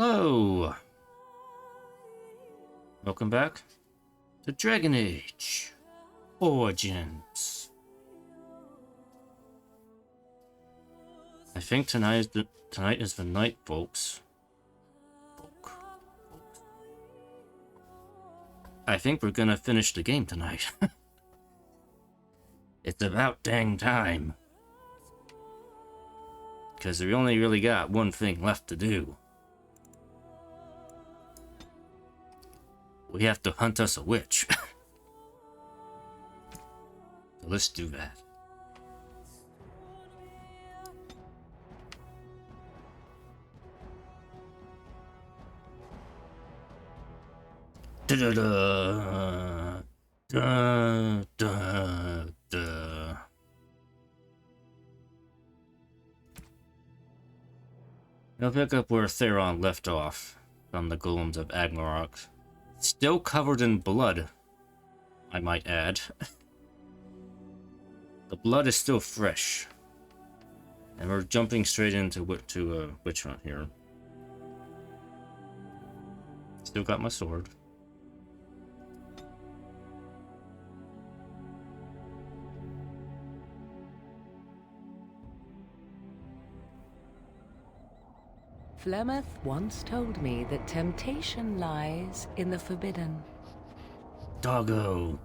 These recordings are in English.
Hello! Welcome back to Dragon Age Origins. I think tonight is the night, folks. I think we're gonna finish the game tonight. It's about dang time. Because we only really got one thing left to do. We have to hunt us a witch. So let's do that. Da da da da da da. I'll pick up where Theron left off from the golems of Agnarok. Still covered in blood, I might add. The blood is still fresh. And we're jumping straight into witch hunt here. Still got my sword. Flemeth once told me that temptation lies in the forbidden. Doggo.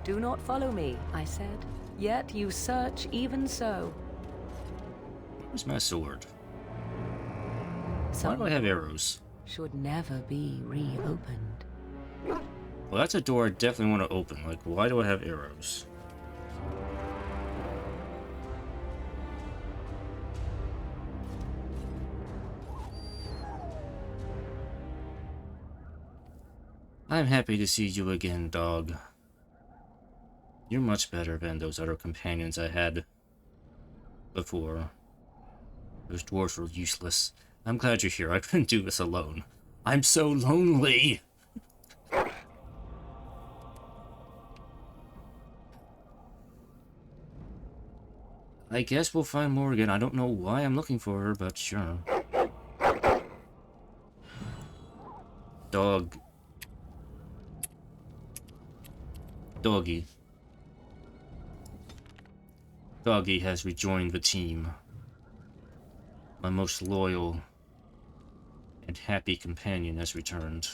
Do not follow me, I said. Yet you search even so. Where's my sword? Why Some do I have arrows? should never be reopened. Well, that's a door I definitely want to open. Like, why do I have arrows? I'm happy to see you again, dog. You're much better than those other companions I had before. Those dwarves were useless. I'm glad you're here. I couldn't do this alone. I'm so lonely! I guess we'll find Morrigan. I don't know why I'm looking for her, but sure. Dog. Doggy. Doggy has rejoined the team. My most loyal and happy companion has returned.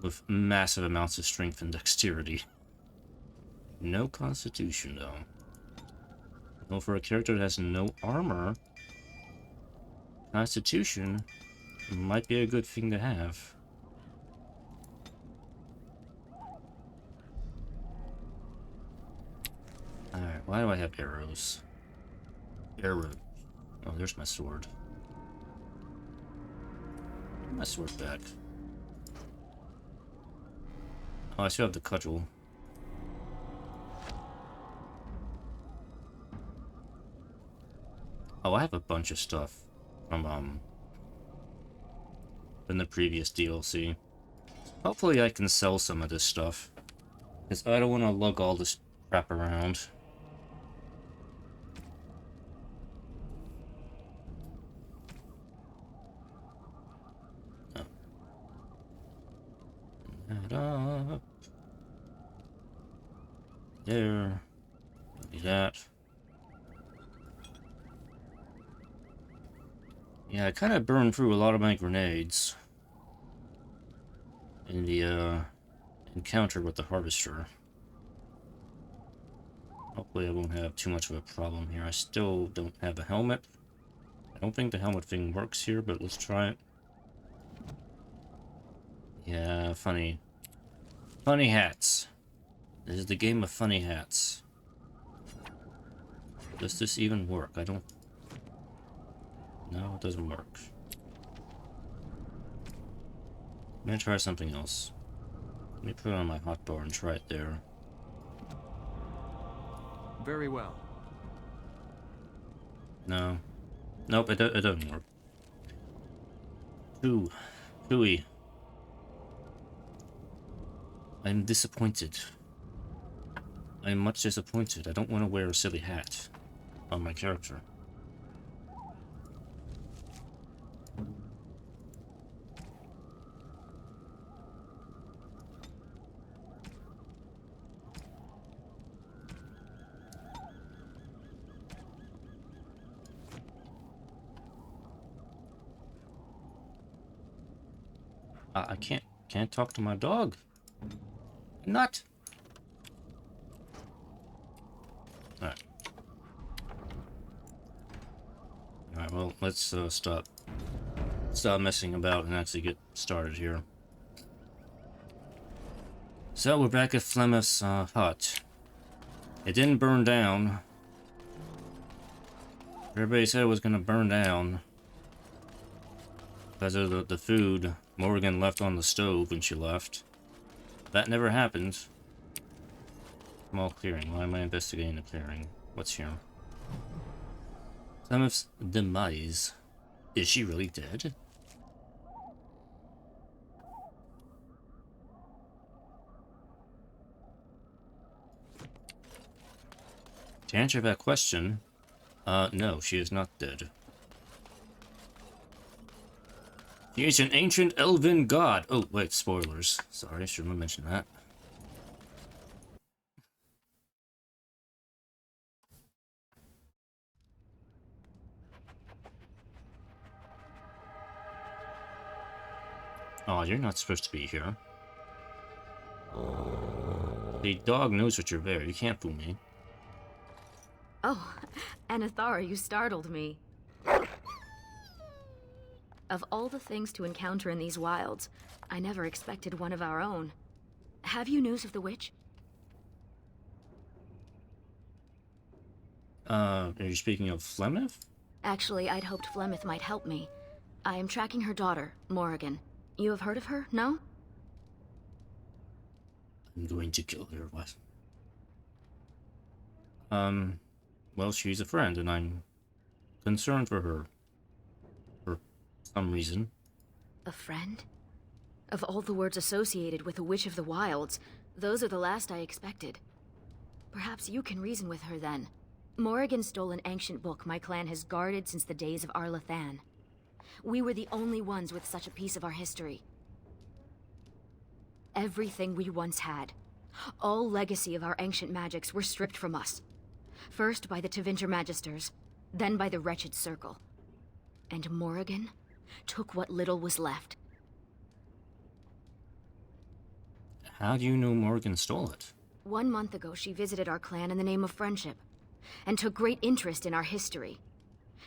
With massive amounts of strength and dexterity. No constitution, though. Well, for a character that has no armor, constitution might be a good thing to have. Alright, why do I have arrows? Arrows. Oh, there's my sword. Get my sword back. Oh, I still have the cudgel. Oh, I have a bunch of stuff from the previous DLC. Hopefully I can sell some of this stuff. Because I don't want to lug all this crap around. That up. There. Do that. Yeah, I kind of burned through a lot of my grenades in the encounter with the harvester. Hopefully I won't have too much of a problem here. I still don't have a helmet. I don't think the helmet thing works here, but let's try it. Yeah, funny. Funny hats. This is the game of funny hats. Does this even work? I don't... No, it doesn't work. I'm gonna try something else. Let me put it on my hotbar and try it there. Very well. No. Nope, it doesn't work. Hooey. I'm disappointed. I'm much disappointed. I don't want to wear a silly hat. on my character. I can't talk to my dog. Not. Alright. Alright, well, let's stop messing about and actually get started here. So we're back at Flemeth's hut. It didn't burn down. Everybody said it was gonna burn down because of the food Morrigan left on the stove when she left. That never happened. Small clearing. Why am I investigating the clearing? What's here? Flemeth's demise. Is she really dead? To answer that question, no, she is not dead. He is an ancient elven god. Oh, wait, spoilers. Sorry, I shouldn't have mentioned that. Oh, you're not supposed to be here. The dog knows that you're there. You can't fool me. Oh, Anathara, you startled me. Of all the things to encounter in these wilds, I never expected one of our own. Have you news of the witch? Are you speaking of Flemeth? Actually, I'd hoped Flemeth might help me. I am tracking her daughter, Morrigan. You have heard of her, no? I'm going to kill her, what? Well, she's a friend, and I'm concerned for her. For some reason. A friend? Of all the words associated with a witch of the wilds, those are the last I expected. Perhaps you can reason with her then. Morrigan stole an ancient book my clan has guarded since the days of Arlathan. We were the only ones with such a piece of our history. Everything we once had, all legacy of our ancient magics, were stripped from us. First by the Tevinter Magisters, then by the wretched Circle. And Morrigan took what little was left. How do you know Morrigan stole it? 1 month ago, she visited our clan in the name of friendship, and took great interest in our history.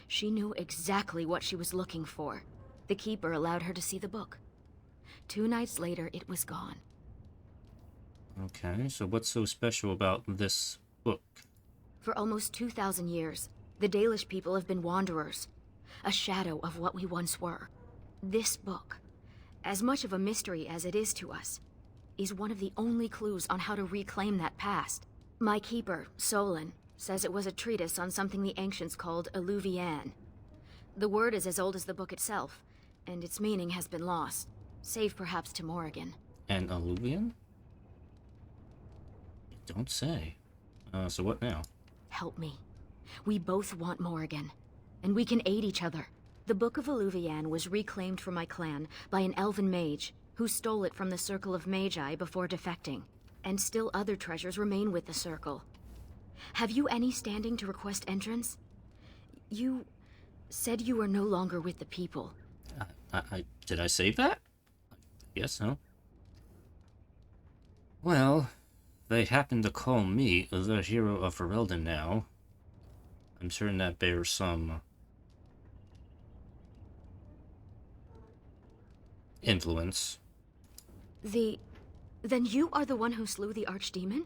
She knew exactly what she was looking for. The Keeper allowed her to see the book. 2 nights later, it was gone. Okay, so what's so special about this book? For almost 2,000 years, the Dalish people have been wanderers, a shadow of what we once were. This book, as much of a mystery as it is to us, is one of the only clues on how to reclaim that past. My keeper, Solon, says it was a treatise on something the ancients called Alluvian. The word is as old as the book itself, and its meaning has been lost, save perhaps to Morrigan. An alluvian? You don't say. So what now? Help me. We both want Morrigan, and we can aid each other. The Book of Alluvian was reclaimed for my clan by an elven mage, who stole it from the Circle of Magi before defecting. And still other treasures remain with the Circle. Have you any standing to request entrance? You said you were no longer with the people. Did I say that? Yes, so. Well, they happen to call me the hero of Ferelden now. I'm certain that bears some influence. Then you are the one who slew the Archdemon?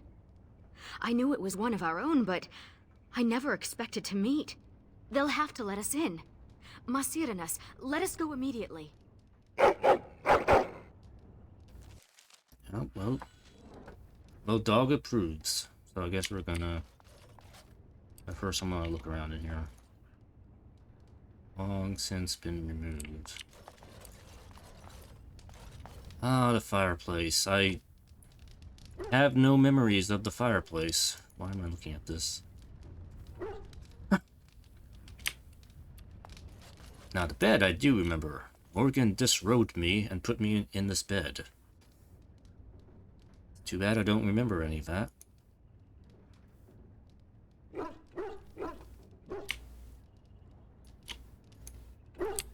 I knew it was one of our own, but I never expected to meet. They'll have to let us in. Masiranas, let us go immediately. Oh, well, dog approves. So I guess we're gonna... First, I'm gonna look around in here. Long since been removed. Ah, the fireplace. I have no memories of the fireplace. Why am I looking at this? Now, the bed I do remember. Morrigan disrobed me and put me in this bed. Too bad I don't remember any of that.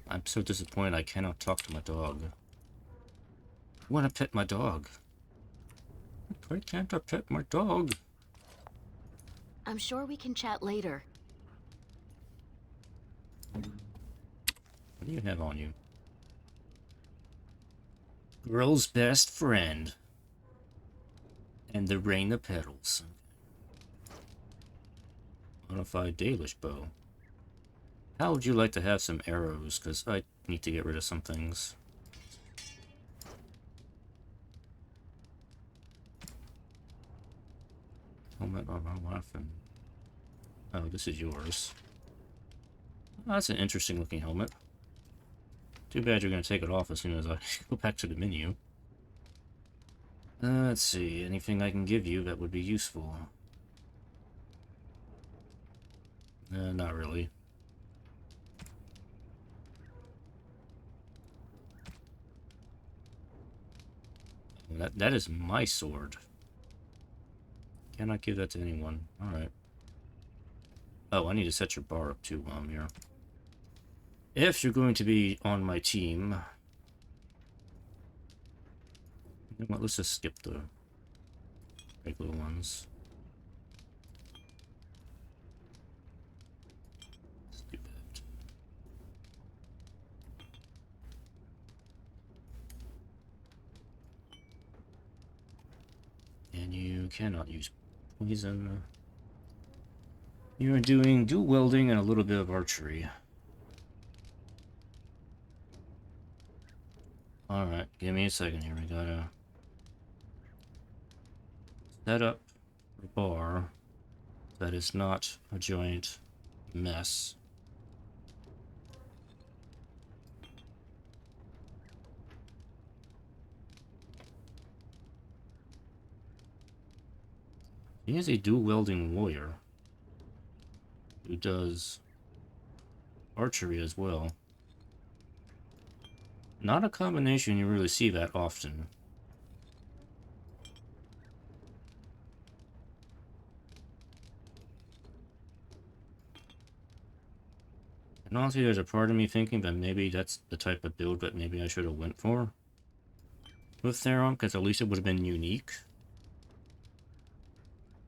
I'm so disappointed I cannot talk to my dog. I want to pet my dog. Why can't I pet my dog? I'm sure we can chat later. What do you have on you? Girl's best friend. And the rain of petals. Modified Dalish bow. How would you like to have some arrows? Because I need to get rid of some things. Helmet of our weapon. Oh, this is yours. Oh, that's an interesting looking helmet. Too bad you're going to take it off as soon as I go back to the menu. Let's see, anything I can give you that would be useful? Not really. That is my sword. Cannot give that to anyone. Alright. Oh, I need to set your bar up too while I'm here. If you're going to be on my team... You know what, let's just skip the regular ones. Let's do that. And you cannot use poison. You're doing dual welding and a little bit of archery. Alright, give me a second here. We gotta set up a bar that is not a giant mess. He is a dual welding warrior who does archery as well. Not a combination you really see that often. And honestly, there's a part of me thinking that maybe that's the type of build that maybe I should have went for with Theron, because at least it would have been unique.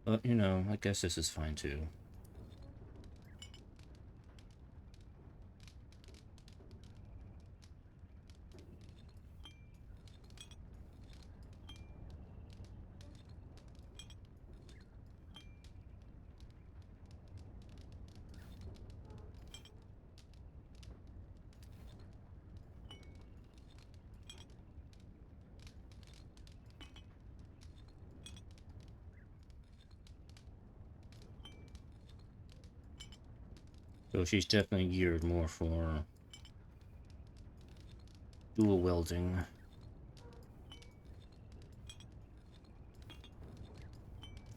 But, you know, I guess this is fine too. So she's definitely geared more for dual welding.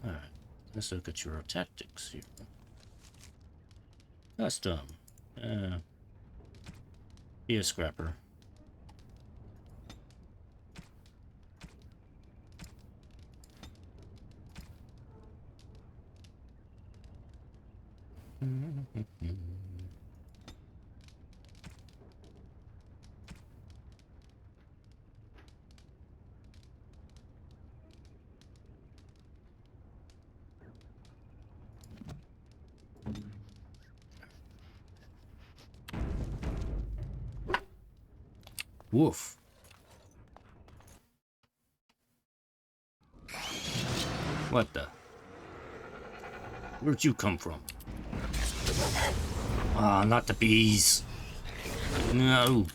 Alright, let's look at your tactics here. Custom. Be a scrapper. Woof. What the? Where'd you come from? Ah, not the bees. No.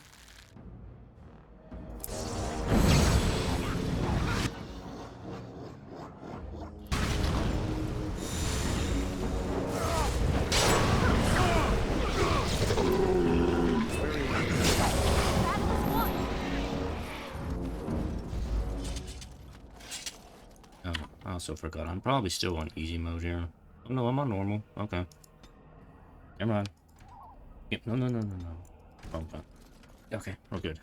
Oh, I also forgot. I'm probably still on easy mode here. Oh no, I'm on normal. Okay. Never mind. Yep. No. Okay. Okay, we're good.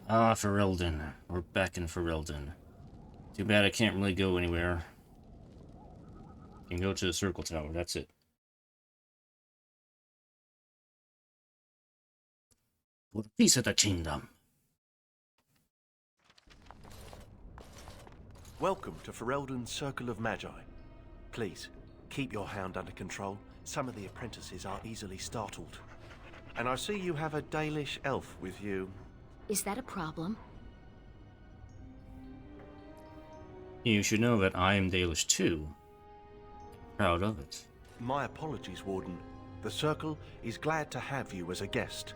Ah, Ferelden. We're back in Ferelden. Too bad I can't really go anywhere. Can go to the Circle Tower, that's it. For the peace of the kingdom. Welcome to Ferelden's Circle of Magi. Please, keep your hound under control. Some of the apprentices are easily startled. And I see you have a Dalish elf with you. Is that a problem? You should know that I am Dalish too. Proud of it. My apologies, Warden. The Circle is glad to have you as a guest.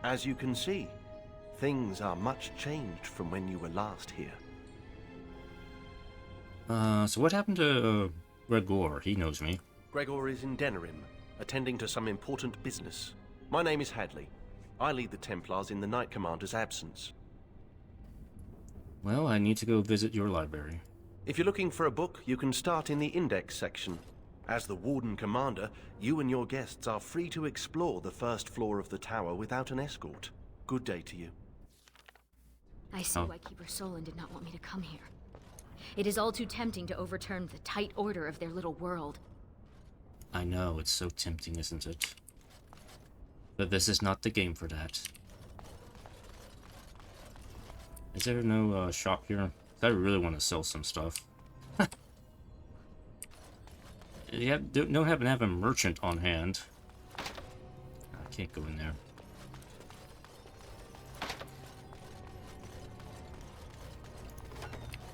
As you can see, things are much changed from when you were last here. So what happened to Gregor? He knows me. Gregor is in Denerim, attending to some important business. My name is Hadley. I lead the Templars in the Knight Commander's absence. Well, I need to go visit your library. If you're looking for a book, you can start in the Index section. As the Warden Commander, you and your guests are free to explore the first floor of the tower without an escort. Good day to you. I see why Keeper Solon did not want me to come here. It is all too tempting to overturn the tight order of their little world. I know, it's so tempting, isn't it? But this is not the game for that. Is there no shop here? I really want to sell some stuff. You don't happen to have a merchant on hand. I can't go in there.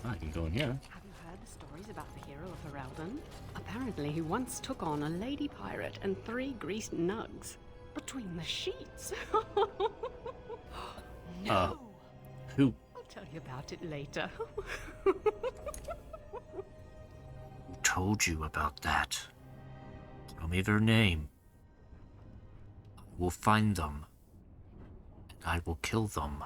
I can go in here. Have you heard the stories about the hero of Ferelden? Apparently he once took on a lady pirate and 3 greased nugs. Between the sheets. No! Who I'll tell you about it later. told you about that? Tell me their name. I will find them. And I will kill them.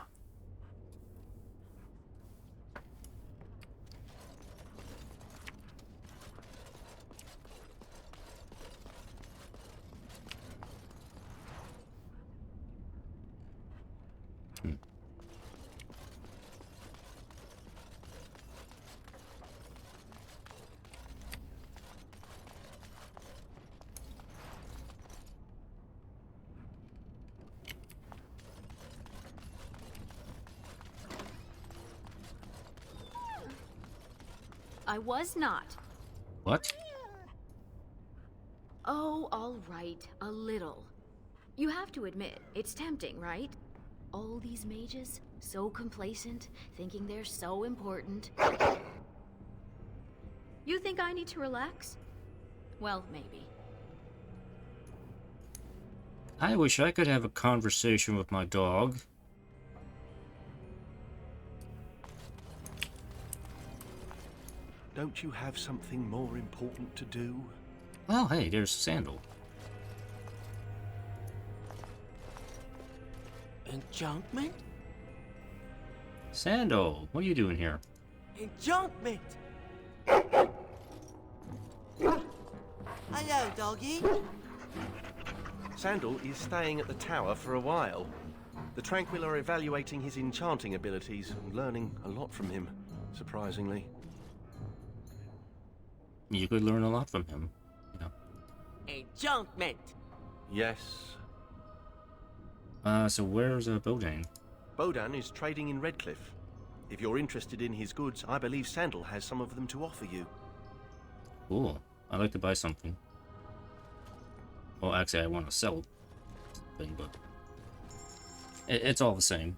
I was not. What? Oh, all right, a little. You have to admit, it's tempting, right? All these mages, so complacent, thinking they're so important. You think I need to relax? Well, maybe. I wish I could have a conversation with my dog. Don't you have something more important to do? Oh, hey, there's Sandal. Enchantment? Sandal, what are you doing here? Enchantment! Hello, doggy. Sandal is staying at the tower for a while. The Tranquil are evaluating his enchanting abilities and learning a lot from him, surprisingly. You could learn a lot from him. You know. Enchantment! Yes. So where's Bodane? Bodan is trading in Redcliffe. If you're interested in his goods, I believe Sandal has some of them to offer you. Cool. I'd like to buy something. Well, actually, I want to sell something, but it's all the same.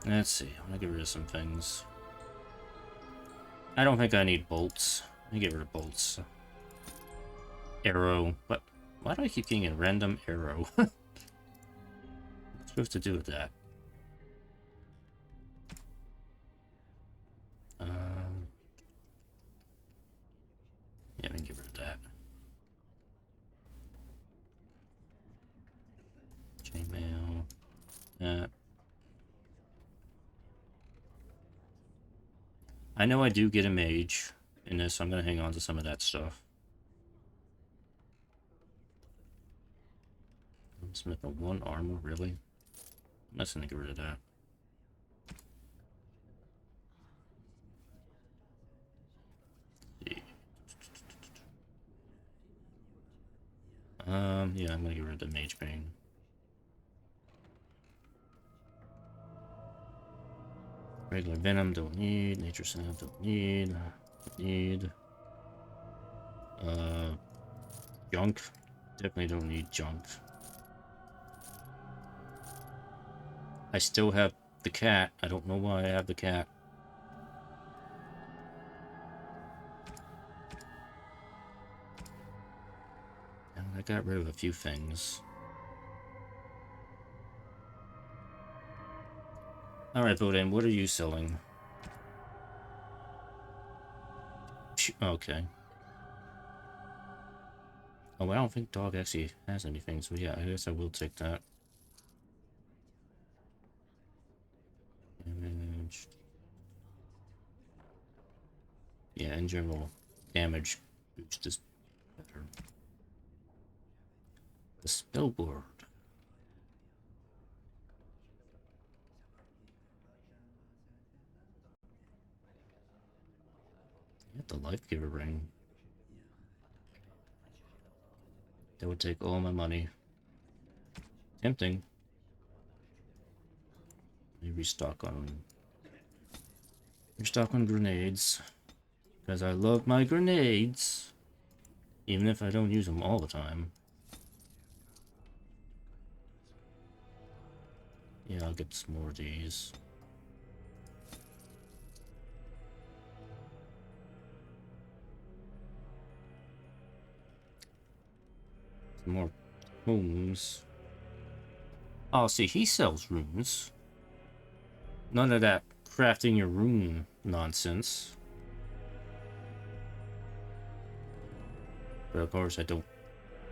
Let's see. I'm gonna get rid of some things. I don't think I need bolts. Let me get rid of bolts. Arrow. But why do I keep getting a random arrow? What's supposed to do with that? Yeah, we can get rid of that. Chainmail. That. I know I do get a mage in this, so I'm gonna hang on to some of that stuff. Smith of 1 armor, really? I'm just gonna get rid of that. Yeah, I'm gonna get rid of the Mage Bane. Regular Venom, don't need. Nature Sand, don't need. Need. Junk. Definitely don't need junk. I still have the cat. I don't know why I have the cat. And I got rid of a few things. Alright, Boden, what are you selling? Okay. Oh, I don't think dog actually has anything, so yeah, I guess I will take that. Damage. Yeah, in general, damage boost is better. The spell board. Get the life giver ring. That would take all my money. Tempting. Let me restock on grenades. Because I love my grenades. Even if I don't use them all the time. Yeah, I'll get some more of these. Some more runes. Oh, see, he sells runes. None of that crafting your rune nonsense. But of course, I don't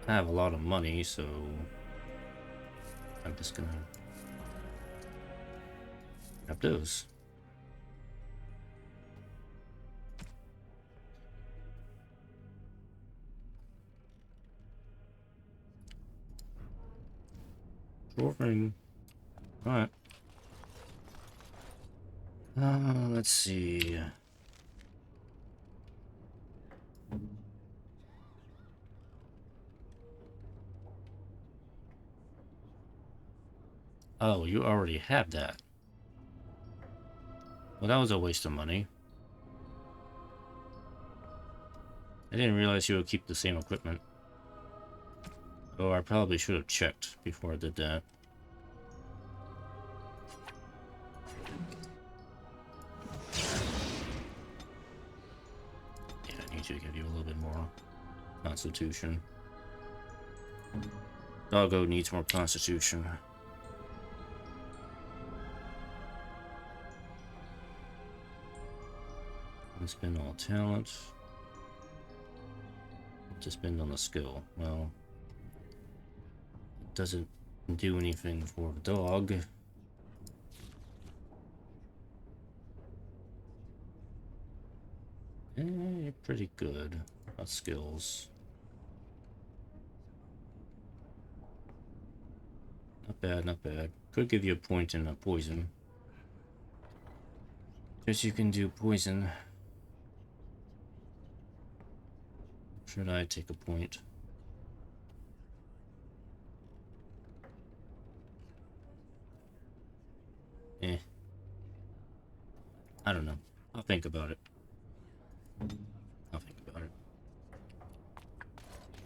have a lot of money, so I'm just gonna grab those. Dwarfing. Alright. Let's see. Oh, you already have that. Well, that was a waste of money. I didn't realize you would keep the same equipment. Oh, I probably should have checked before I did that. Yeah, I need to give you a little bit more constitution. Doggo needs more constitution. And spend all talent. To spend on the skill. Well, it doesn't do anything for the dog. Pretty good about skills. Not bad, not bad. Could give you a point in a poison. Guess you can do poison. Should I take a point? I don't know. I'll think about it.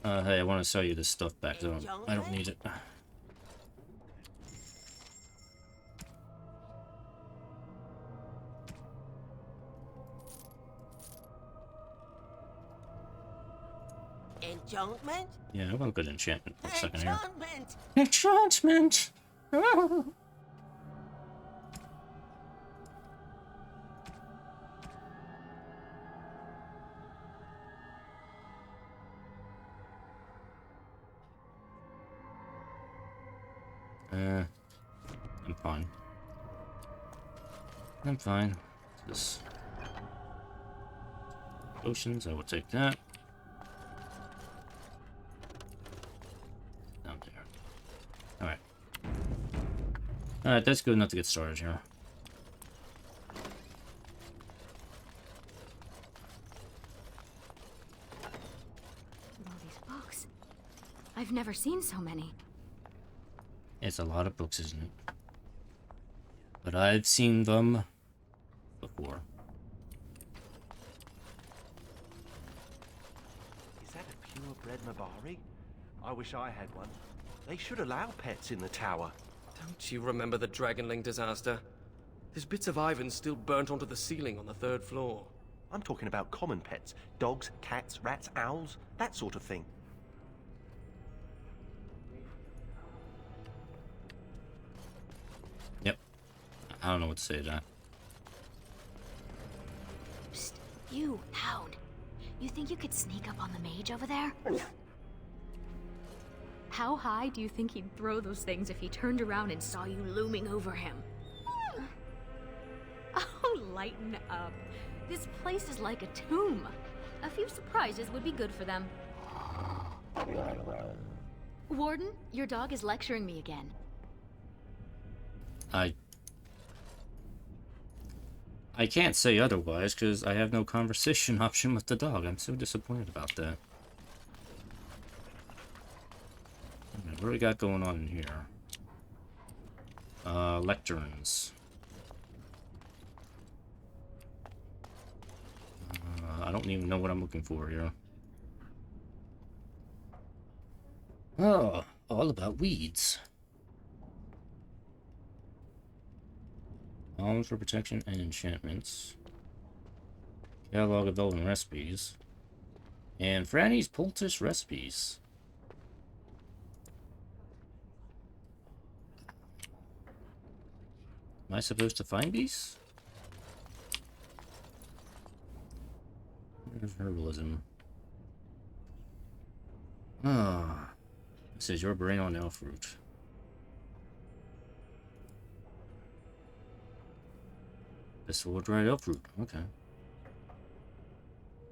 Hey, I want to sell you this stuff back. I don't need it. Enchantment? Yeah, I want good enchantment for a second here. Enchantment! Enchantment! I'm fine. I'm fine. This. Potions, I will take that. Down there. Alright. Alright, that's good enough to get started here. All these books. I've never seen so many. It's a lot of books, isn't it? But I've seen them before. Is that a purebred Mabari? I wish I had one. They should allow pets in the tower. Don't you remember the Dragonling disaster? There's bits of Ivan still burnt onto the ceiling on the 3rd floor. I'm talking about common pets. Dogs, cats, rats, owls, that sort of thing. Yep. I don't know what to say to that. Psst, you, hound. You think you could sneak up on the mage over there? How high do you think he'd throw those things if he turned around and saw you looming over him? Oh, lighten up. This place is like a tomb. A few surprises would be good for them. Warden, your dog is lecturing me again. I can't say otherwise, because I have no conversation option with the dog. I'm so disappointed about that. Okay, what do we got going on in here? Lecterns. I don't even know what I'm looking for here. Oh, all about weeds. Columns for protection and enchantments. Catalog of elven recipes. And Franny's poultice recipes. Am I supposed to find these? Where's herbalism? Ah. This is your brain on elf fruit. This will dried elf fruit. Okay.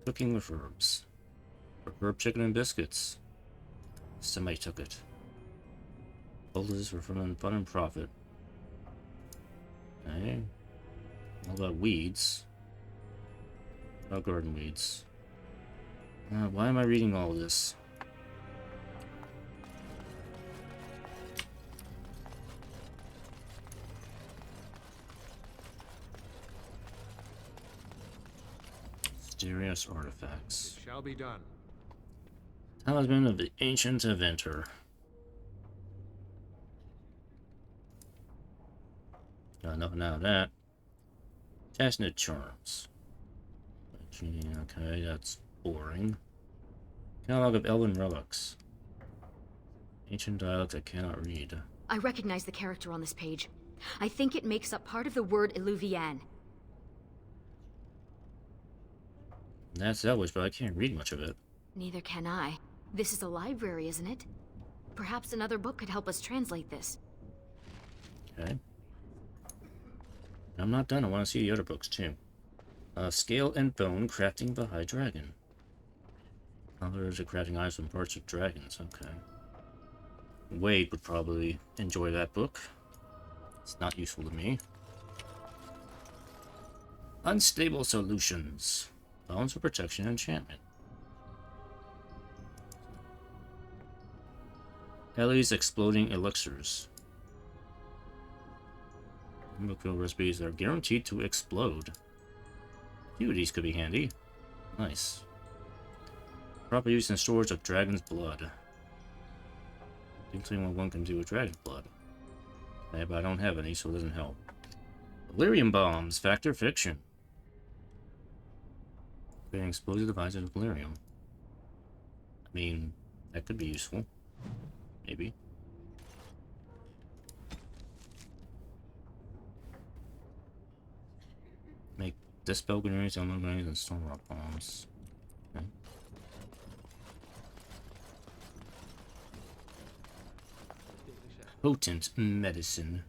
Cooking with herbs. Herb chicken and biscuits. Somebody took it. Poultices for fun and profit. Okay. All about weeds. About garden weeds. Why am I reading all this? Mysterious artifacts. It shall be done. Talisman of the Ancient Inventor. Got nothing out of that. Chestnut charms. Okay, that's boring. Catalog of elven relics. Ancient dialect I cannot read. I recognize the character on this page. I think it makes up part of the word Illuvian. That's Elvish, but I can't read much of it. Neither can I. This is a library, isn't it? Perhaps another book could help us translate this. Okay. I'm not done. I want to see the other books, too. Scale and Bone, Crafting the High Dragon. Others are crafting items from parts of dragons. Okay. Wade would probably enjoy that book. It's not useful to me. Unstable Solutions. Bones for protection and enchantment. Ellie's Exploding Elixirs. Chemical recipes that are guaranteed to explode. A few of these could be handy. Nice. Proper use and storage of dragon's blood. Don't tell me what one can do with dragon's blood. Okay, but I don't have any, so it doesn't help. Delirium bombs, fact or fiction? Creating explosive devices with delirium. I mean, that could be useful. Maybe. Make dispel grenades, element grenades, and storm rock bombs. Okay. Potent medicine.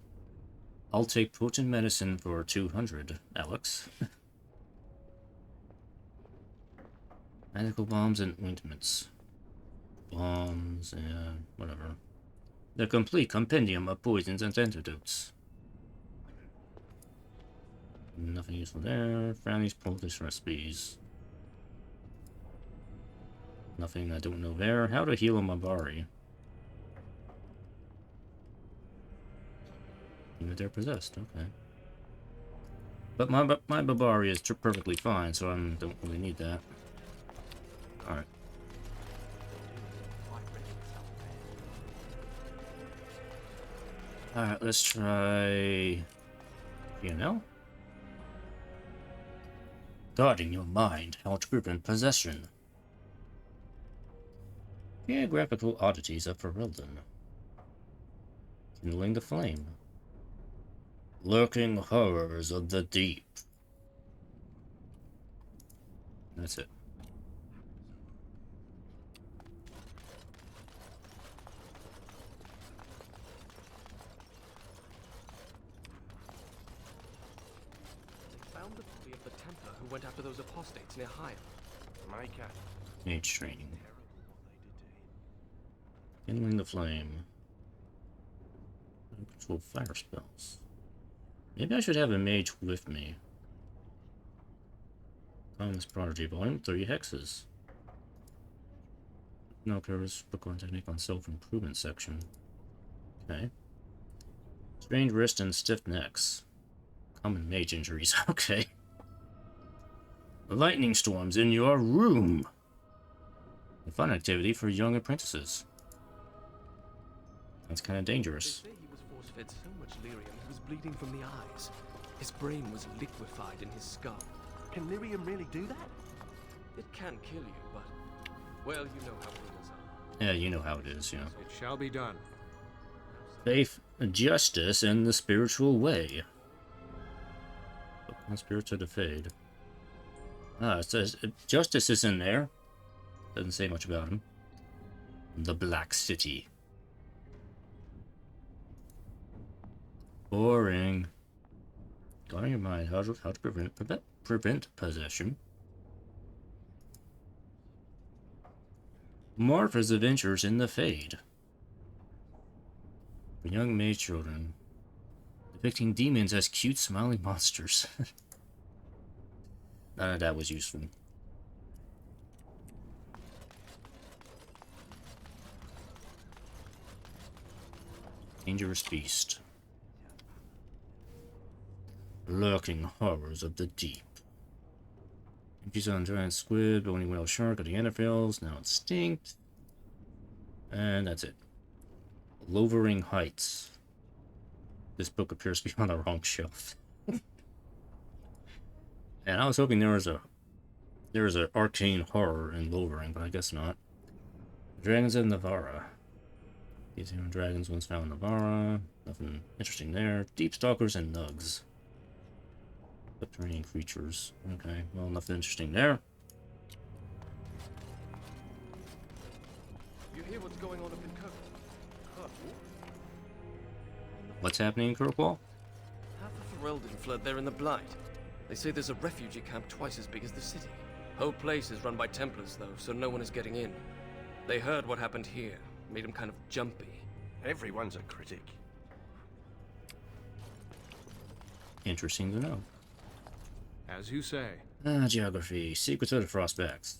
I'll take potent medicine for 200, Alex. Medical bombs and ointments. Bombs and whatever. The complete compendium of poisons and antidotes. Nothing useful there. Franny's poultice recipes. Nothing I don't know there. How to heal a Mabari. Even if they're possessed, okay. But my Mabari is perfectly fine, so I don't really need that. Alright. Alright, let's try... Guarding your mind, how to prevent possession. Geographical oddities of Ferelden. Kindling the flame. Lurking horrors of the deep. That's it. Found the body of the Templar who went after those apostates near Hyam. Micah. Mage training. Kindling the flame. Control fire spells. Maybe I should have a mage with me. Commons Prodigy, Volume 3 Hexes. No covers book on technique on self-improvement section. Okay. Strained wrist and stiff necks. Common mage injuries, okay. Lightning storms in your room. A fun activity for young apprentices. That's kind of dangerous. They say he was force-fed so much lyrium he was bleeding from the eyes. His brain was liquefied in his skull. Can lyrium really do that? It can kill you, but... well, you know how rumors are. Yeah, you know how it is, yeah. It shall be done. Faith, justice, and the spiritual way. The spirits of the fade. Ah, it says justice is in there. Doesn't say much about him. The Black City. Boring. Guarding your mind, how to prevent possession. Martha's adventures in the Fade. For young mage children. Depicting demons as cute, smiling monsters. None of that was useful. Dangerous beast. Lurking horrors of the deep. Empties on giant squid, bony whale shark, of the Anaphiles, now extinct. And that's it. Lowering Heights. This book appears to be on the wrong shelf. And I was hoping there was an arcane horror in Lowering, but I guess not. Dragons of Navarra. These human dragons once found in Navarra. Nothing interesting there. Deep stalkers and nugs. Subterranean creatures. Okay, well, nothing interesting there. You hear what's going on up in Kirkwall? What's happening in Kirkwall? Half of Ferelden fled there in the Blight. They say there's a refugee camp twice as big as the city. Whole place is run by Templars, though, so no one is getting in. They heard what happened here. Made them kind of jumpy. Everyone's a critic. Interesting to know. As you say. Geography. Secrets of the Frostbacks.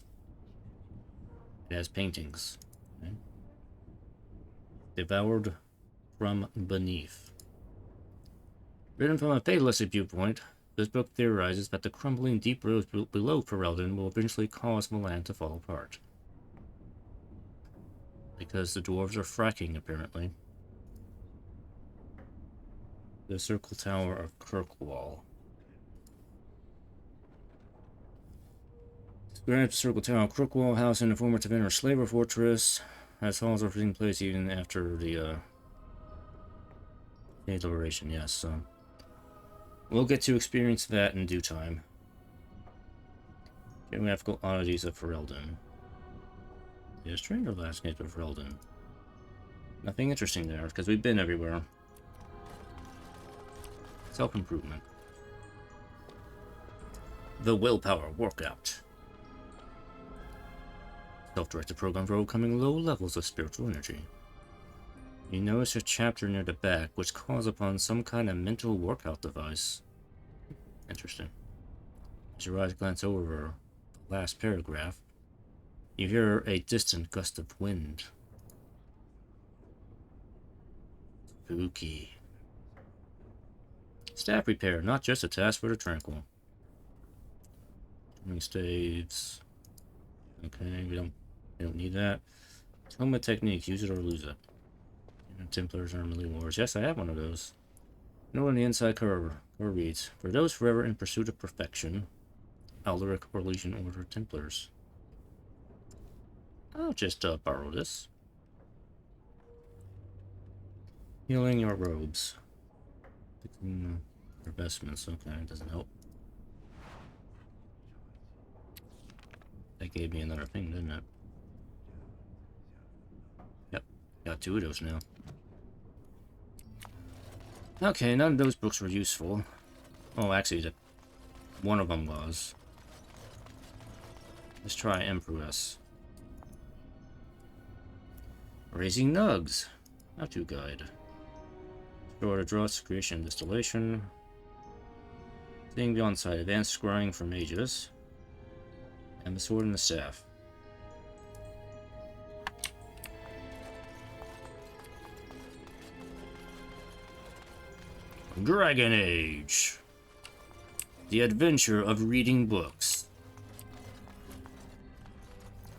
It has paintings. Okay. Devoured from beneath. Written from a fatalistic viewpoint, this book theorizes that the crumbling deep roads below Ferelden will eventually cause the land to fall apart. Because the dwarves are fracking, apparently. The Circle Tower of Kirkwall. Describes Circle Tower of Kirkwall, house in the former Taverner Slaver Fortress. Has halls are taking place even after the liberation, yes, so. We'll get to experience that in due time. Geographical oddities of Ferelden. Yeah, stranger landscape of Ferelden. Nothing interesting there, because we've been everywhere. Self-improvement. The willpower workout. Self-directed program for overcoming low levels of spiritual energy. You notice a chapter near the back which calls upon some kind of mental workout device. Interesting. As your eyes glance over the last paragraph, you hear a distant gust of wind. Spooky. Staff repair, not just a task for the tranquil. Turning staves. Okay, we don't need that. Helmet technique, use it or lose it. Templars are melee wars. Yes, I have one of those. Note on the inside cover reads, for those forever in pursuit of perfection, Alaric or Legion Order Templars. I'll just borrow this. Healing your robes. Picking your vestments. Okay, it doesn't help. That gave me another thing, didn't it? Yep, got 2 of those now. Okay, none of those books were useful. Oh, actually, one of them was. Let's try Empress. Raising Nugs. How-to guide. Store to draw, creation, distillation. Seeing beyond sight. Advanced scrying for mages. And the sword and the staff. Dragon Age. The adventure of reading books.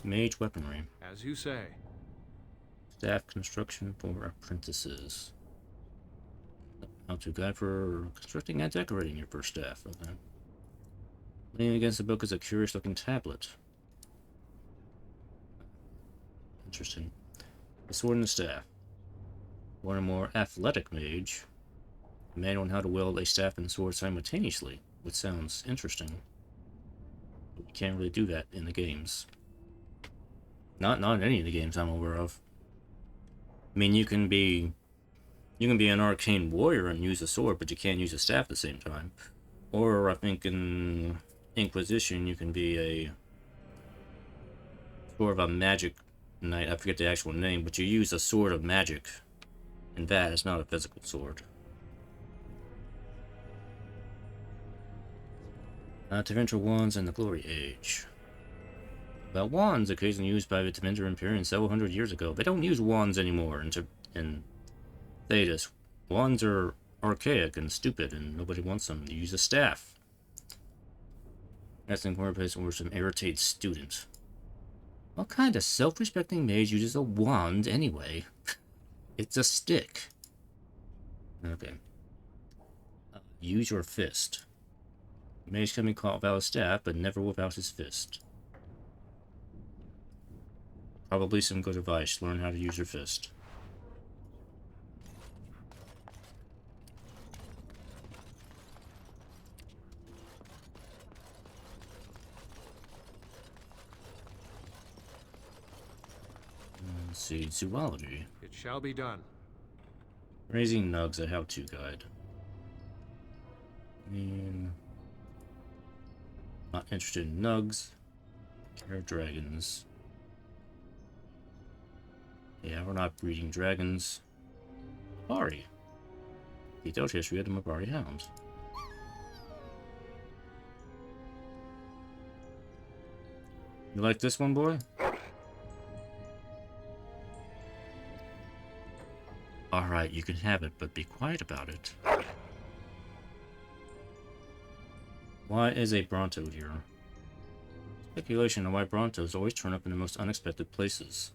Mage weaponry. As you say. Staff construction for apprentices. How-to guide for constructing and decorating your first staff. Okay. Leaning against the book is a curious-looking tablet. Interesting. The sword and the staff. One or more athletic mage. A manual on how to wield a staff and sword simultaneously, which sounds interesting. But you can't really do that in the games. Not in any of the games I'm aware of. I mean, you can be an arcane warrior and use a sword, but you can't use a staff at the same time. Or I think in Inquisition you can be a sort of a magic knight. I forget the actual name, but you use a sword of magic, and that is not a physical sword. Torrential wands in the Glory Age. About wands, occasionally used by the Tevinter Imperium several hundred years ago. They don't use wands anymore in Thedas. Wands are archaic and stupid, and nobody wants them. You use a staff. That's in corner place or some irritated student. What kind of self-respecting mage uses a wand anyway? It's a stick. Okay. Use your fist. Mage can be caught without a staff, but never without his fist. Probably some good advice. Learn how to use your fist. Let's see, zoology. It shall be done. Raising Nugs, a how-to guide. Not interested in Nugs. Care of dragons. Yeah, we're not breeding dragons. Mabari. Detailed history of the Mabari Hound. You like this one, boy? Alright, you can have it, but be quiet about it. Why is a Bronto here? Speculation on why Brontos always turn up in the most unexpected places.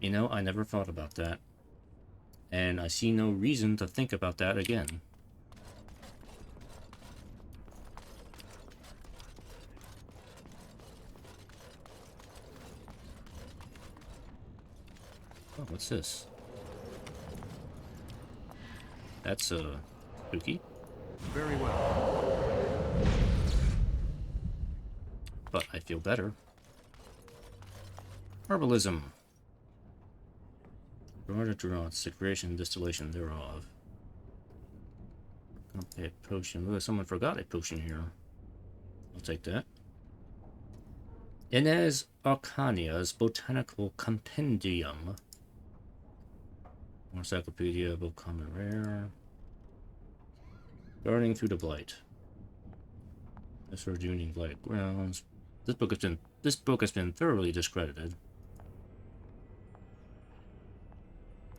You know, I never thought about that. And I see no reason to think about that again. Oh, what's this? That's, spooky. Very well. But I feel better. Herbalism. Draw to draw, it's the creation and distillation thereof. Okay, potion. Look, someone forgot a potion here. I'll take that. Inez Arcania's Botanical Compendium. Encyclopedia of Common Rare. Gardening through the Blight. This for Union Blight Grounds. This book has been thoroughly discredited.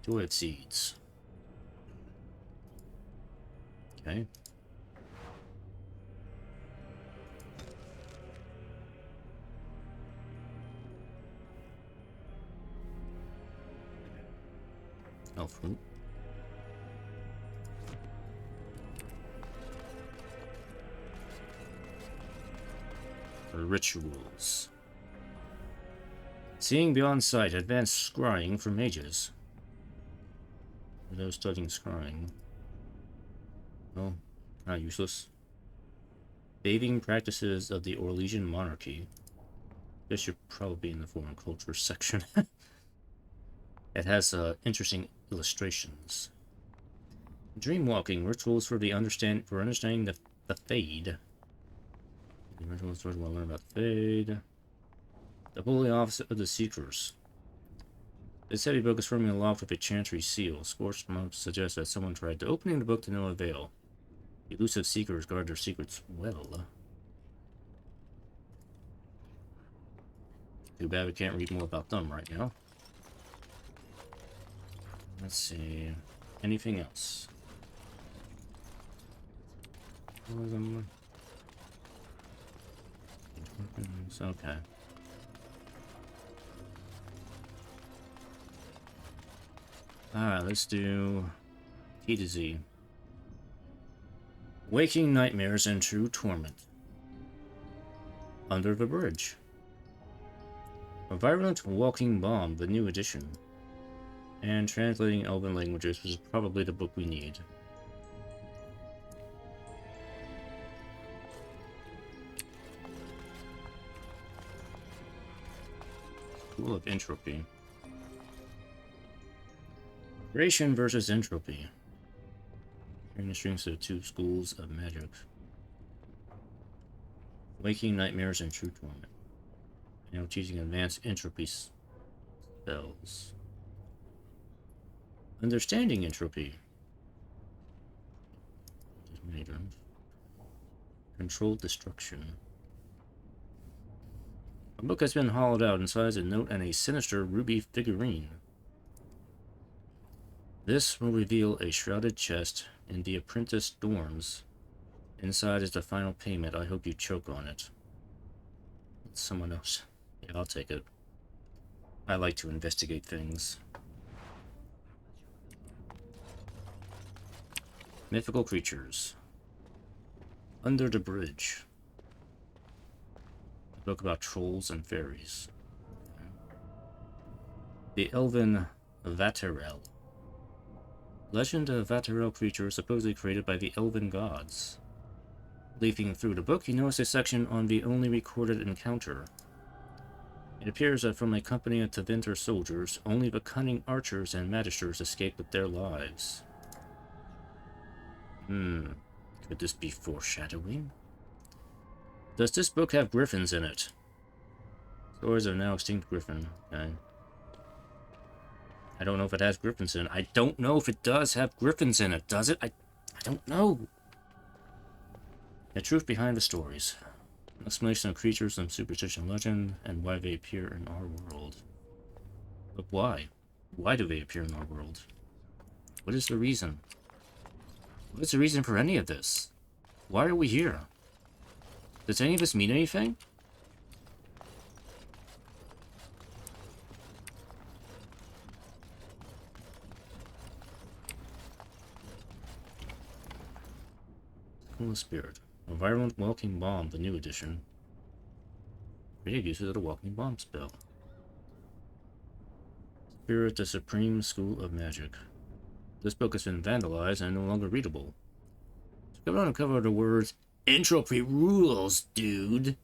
Joy of Seeds. Okay. Elf fruit. Rituals. Seeing beyond sight, advanced scrying for mages. For those studying scrying. Well, not useless. Bathing practices of the Orlesian monarchy. This should probably be in the foreign culture section. It has interesting illustrations. Dreamwalking rituals for understanding the Fade. The rituals to learn about the Fade. The Holy Office of the Seekers. This heavy book is firmly aloft with a chantry seal. Scorched monks suggest that someone tried to opening the book to no avail. Elusive seekers guard their secrets well. Too bad we can't read more about them right now. Let's see. Anything else? Okay. Alright, let's do T to Z. Waking Nightmares and True Torment. Under the Bridge. A Virulent Walking Bomb, the new edition. And translating Elven languages, which is probably the book we need. School of Entropy. Creation versus Entropy. Comparing the strengths of two schools of magic. Waking Nightmares and True Torment. Now teaching advanced entropy spells. Understanding Entropy. Controlled Destruction. A book has been hollowed out inside a note and a sinister ruby figurine. This will reveal a shrouded chest in the apprentice dorms. Inside is the final payment. I hope you choke on it. It's someone else. Yeah, I'll take it. I like to investigate things. Mythical creatures. Under the Bridge. A book about trolls and fairies. The Elven Vaterel. Legend of Vaterel creatures supposedly created by the Elven gods. Leafing through the book, you notice a section on the only recorded encounter. It appears that from a company of Tevinter soldiers, only the cunning archers and magisters escaped with their lives. Could this be foreshadowing? Does this book have griffins in it? Stories of now extinct griffin. Okay. I don't know if it has griffins in it. I don't know if it does have griffins in it. Does it? I don't know. The truth behind the stories. An explanation of creatures and superstition legend and why they appear in our world. But why? Why do they appear in our world? What is the reason? What is the reason for any of this? Why are we here? Does any of this mean anything? Cool Spirit. A Virulent Walking Bomb, the new edition. Creative uses of the Walking Bomb spell. Spirit, the Supreme School of Magic. This book has been vandalized and no longer readable. So come on and cover the words, Entropy rules, dude!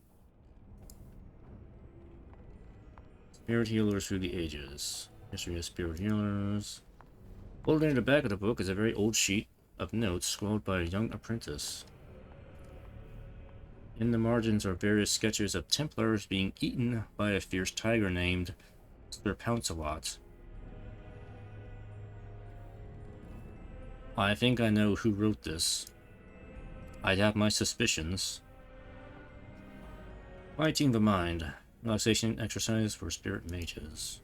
Spirit Healers through the Ages. History of Spirit Healers. Folded near the back of the book is a very old sheet of notes scrawled by a young apprentice. In the margins are various sketches of Templars being eaten by a fierce tiger named Sir Pouncelot. I think I know who wrote this. I'd have my suspicions. Fighting the mind. Relaxation exercise for spirit mages.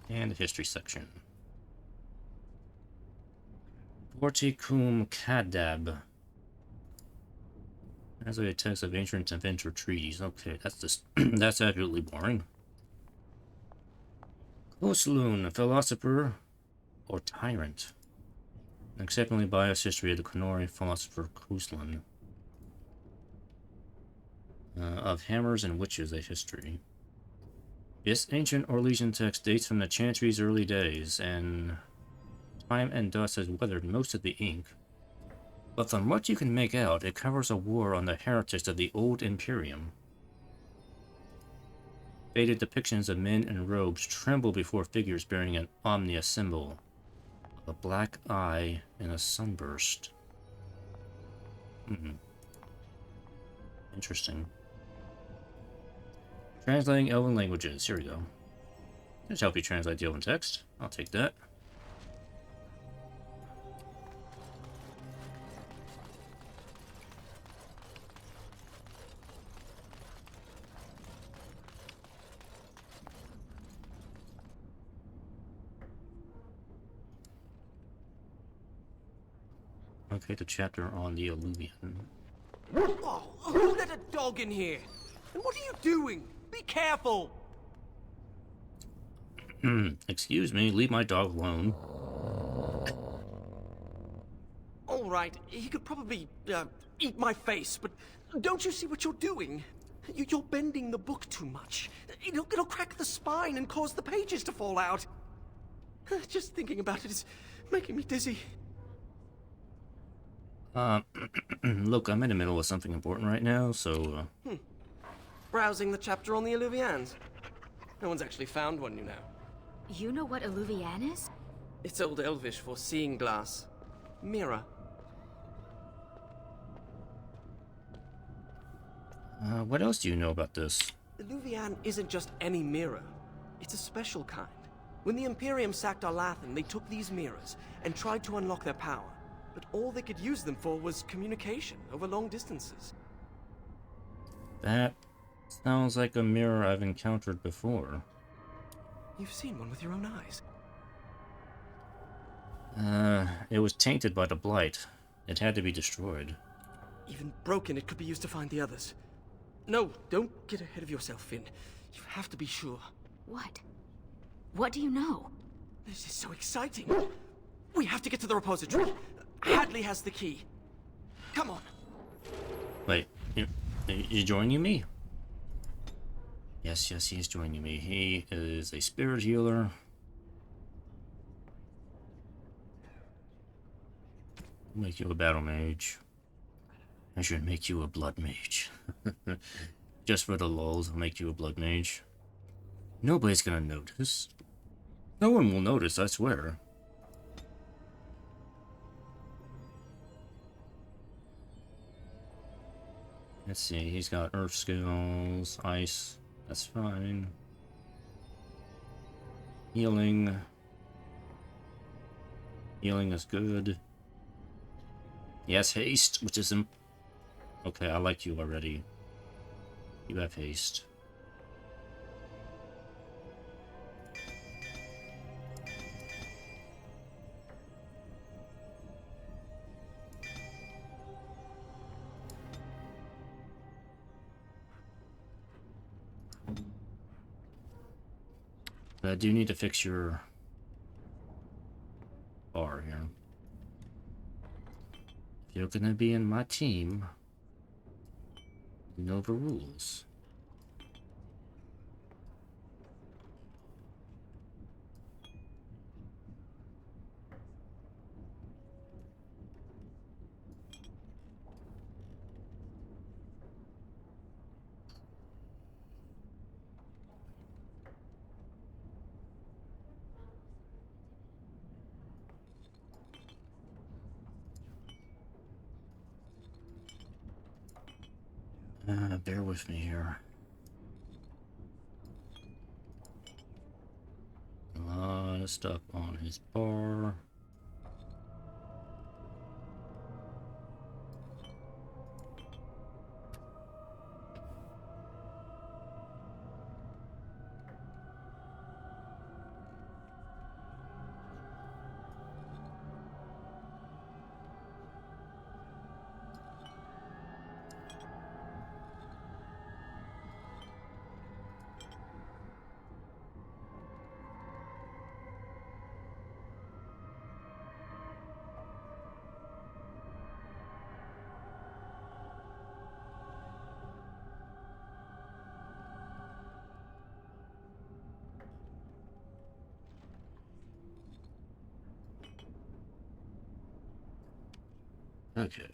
And the history section. Vorticum Cadab. As a text of ancient adventure treaties. Okay, that's just that's absolutely boring. Kosloon, philosopher or tyrant. An exceptionally biased history of the Knorri philosopher Kosloon. Of hammers and witches, a history. This ancient Orlesian text dates from the Chantry's early days, and time and dust has weathered most of the ink. But from what you can make out, it covers a war on the heretics of the old Imperium. Faded depictions of men in robes tremble before figures bearing an ominous symbol. A black eye and a sunburst. Interesting. Translating Elven languages. Here we go. Just help you translate the Elven text. I'll take that. Okay, the chapter on the Alluvian. Oh, who let a dog in here? And what are you doing? Be careful! Excuse me, leave my dog alone. All right, he could probably eat my face, but don't you see what you're doing? You're bending the book too much. It'll crack the spine and cause the pages to fall out. Just thinking about it is making me dizzy. Look, I'm in the middle of something important right now, so, Browsing the chapter on the Alluvians. No one's actually found one, you know. You know what Alluvian is? It's Old Elvish for seeing glass. Mirror. What else do you know about this? Alluvian isn't just any mirror. It's a special kind. When the Imperium sacked Arlathan, they took these mirrors and tried to unlock their power. But all they could use them for was communication over long distances. That sounds like a mirror I've encountered before. You've seen one with your own eyes. It was tainted by the Blight. It had to be destroyed. Even broken, it could be used to find the others. No, don't get ahead of yourself, Finn. You have to be sure. What? What do you know? This is so exciting. We have to get to the repository. Hadley has the key. Come on. Wait, you joining me? Yes, he's joining me. He is a spirit healer. I'll make you a battle mage. I should make you a blood mage. Just for the lulz, I'll make you a blood mage. Nobody's gonna notice. No one will notice, I swear. Let's see, he's got earth skills, ice, that's fine. Healing. Healing is good. Yes, haste, which is okay, I like you already. You have haste. I do need to fix your bar here. If you're gonna be in my team, you know the rules. Bear with me here. A lot of stuff on his bar. Okay.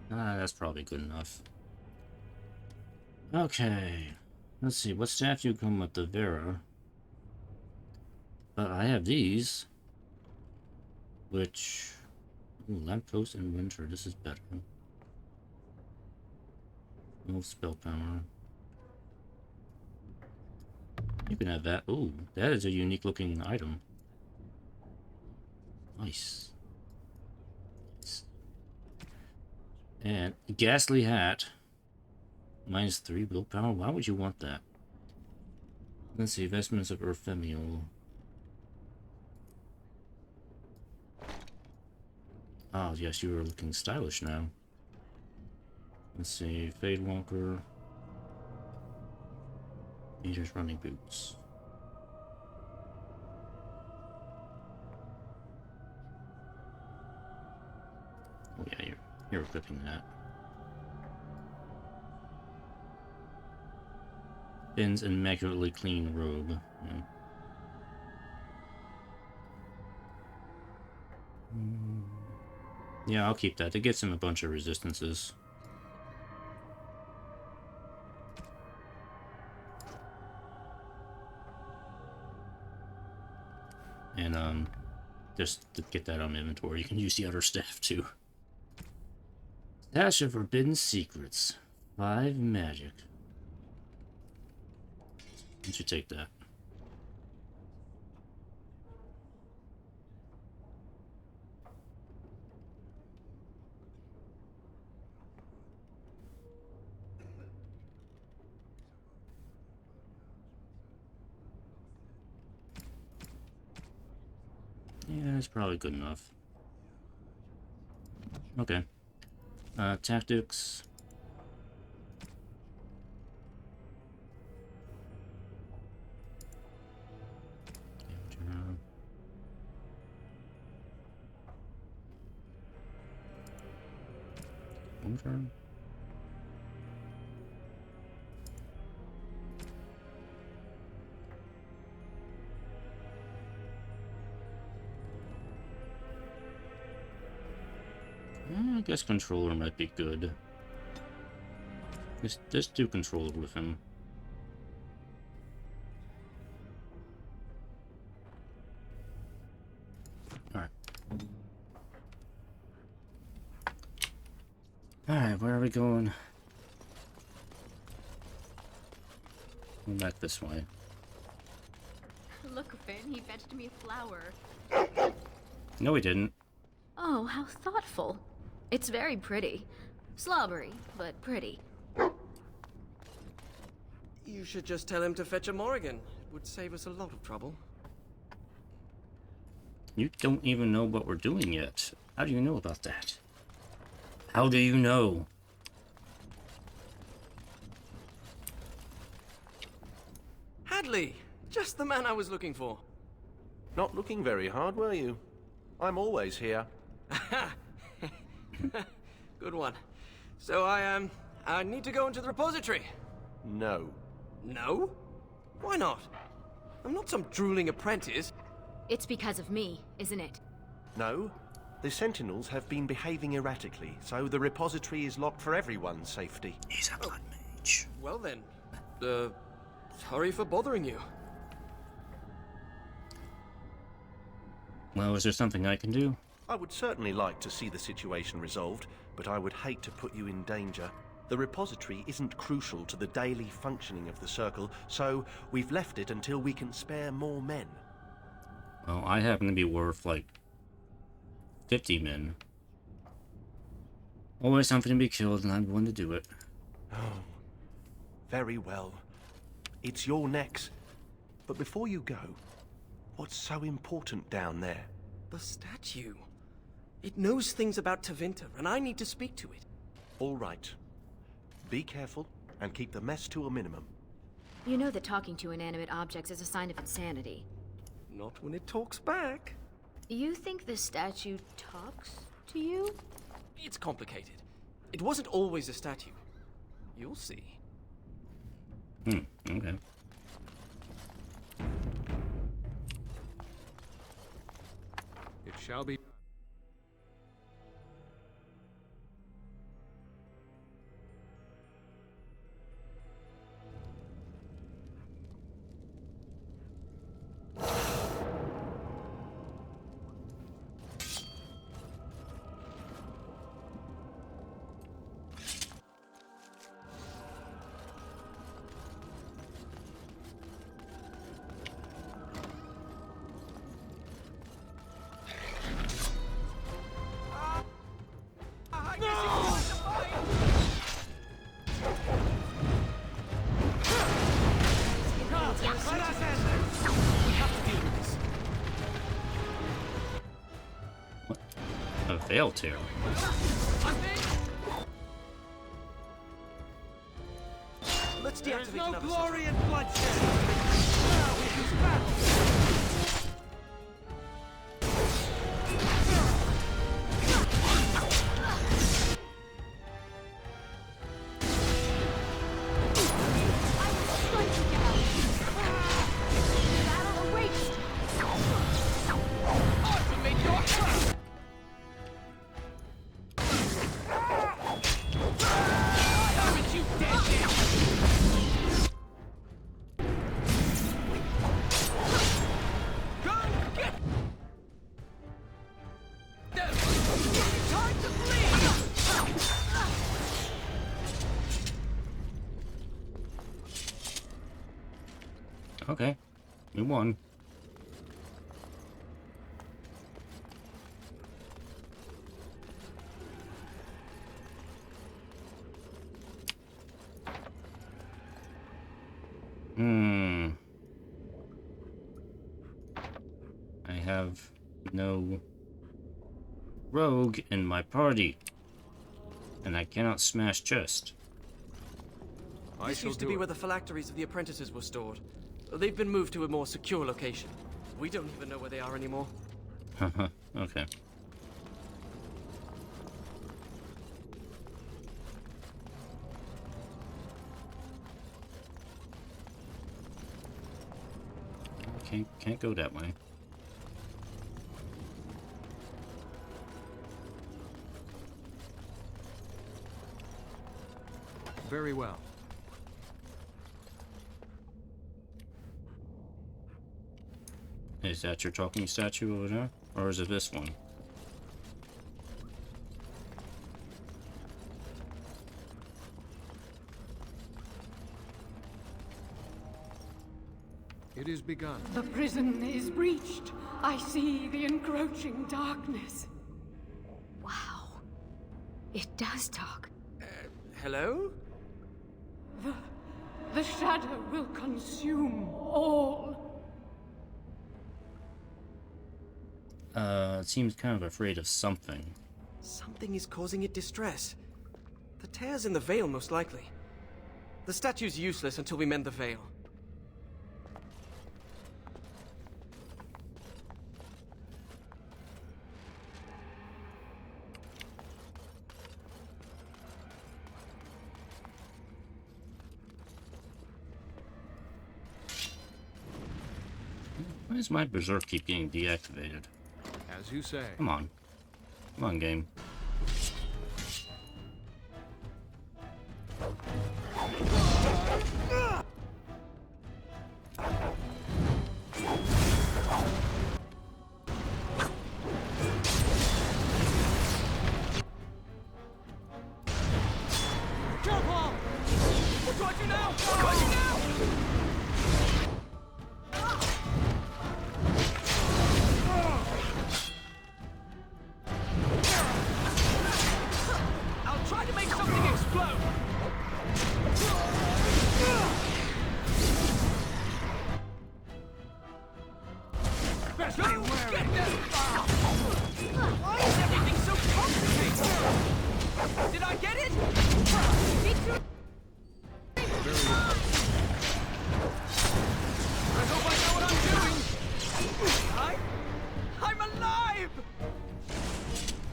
That's probably good enough. Okay. Let's see, what statue come with the Vera? But I have these. Which... Ooh, lamppost in winter. This is better. No spell power. You can have that. Ooh, that is a unique looking item. Nice. And ghastly hat. -3 willpower. Why would you want that? Let's see. Vestments of Earthemial. Oh, yes, you are looking stylish now. Let's see. Fade Walker. Meter's running boots. Oh yeah, you're equipping that. Finn's immaculately clean robe. Yeah. Yeah, I'll keep that. It gets him a bunch of resistances. And just to get that on inventory, you can use the other staff too. Stash of Forbidden Secrets. 5 magic. You should take that. Yeah, it's probably good enough. Okay. Tactics. One turn. I guess controller might be good. Just do controller with him. Alright, where are we going? Going back this way. Look, Finn, he fetched me a flower. No, we didn't. Oh, how thoughtful. It's very pretty. Slobbery, but pretty. You should just tell him to fetch a Morrigan. It would save us a lot of trouble. You don't even know what we're doing yet. How do you know about that? How do you know? Hadley! Just the man I was looking for. Not looking very hard, were you? I'm always here. Good one. So I need to go into the repository. No. No? Why not? I'm not some drooling apprentice. It's because of me, isn't it? No. The Sentinels have been behaving erratically, so the repository is locked for everyone's safety. He's a blood mage. Well then, sorry for bothering you. Well, is there something I can do? I would certainly like to see the situation resolved, but I would hate to put you in danger. The repository isn't crucial to the daily functioning of the Circle, so we've left it until we can spare more men. Well, I happen to be worth, like, 50 men. Always something to be killed, and I'm willing to do it. Oh, very well. It's your necks. But before you go, what's so important down there? The statue. It knows things about Tevinter, and I need to speak to it. All right. Be careful, and keep the mess to a minimum. You know that talking to inanimate objects is a sign of insanity. Not when it talks back. You think the statue talks to you? It's complicated. It wasn't always a statue. You'll see. Okay. It shall be. A veil tear. Let's deactivate No another glory in bloodshed! Now we can battle! Okay. We won. I have no rogue in my party. And I cannot smash chest. This used to be where the phylacteries of the apprentices were stored. They've been moved to a more secure location. We don't even know where they are anymore. Haha, okay. Can't go that way. Very well. Is that your talking statue over there? Or is it this one? It is begun. The prison is breached. I see the encroaching darkness. Wow. It does talk. Hello? The shadow will consume all. It seems kind of afraid of something. Something is causing it distress. The tears in the veil, most likely. The statue's useless until we mend the veil. Why does my berserk keep getting deactivated? As you say. Come on. Come on, game.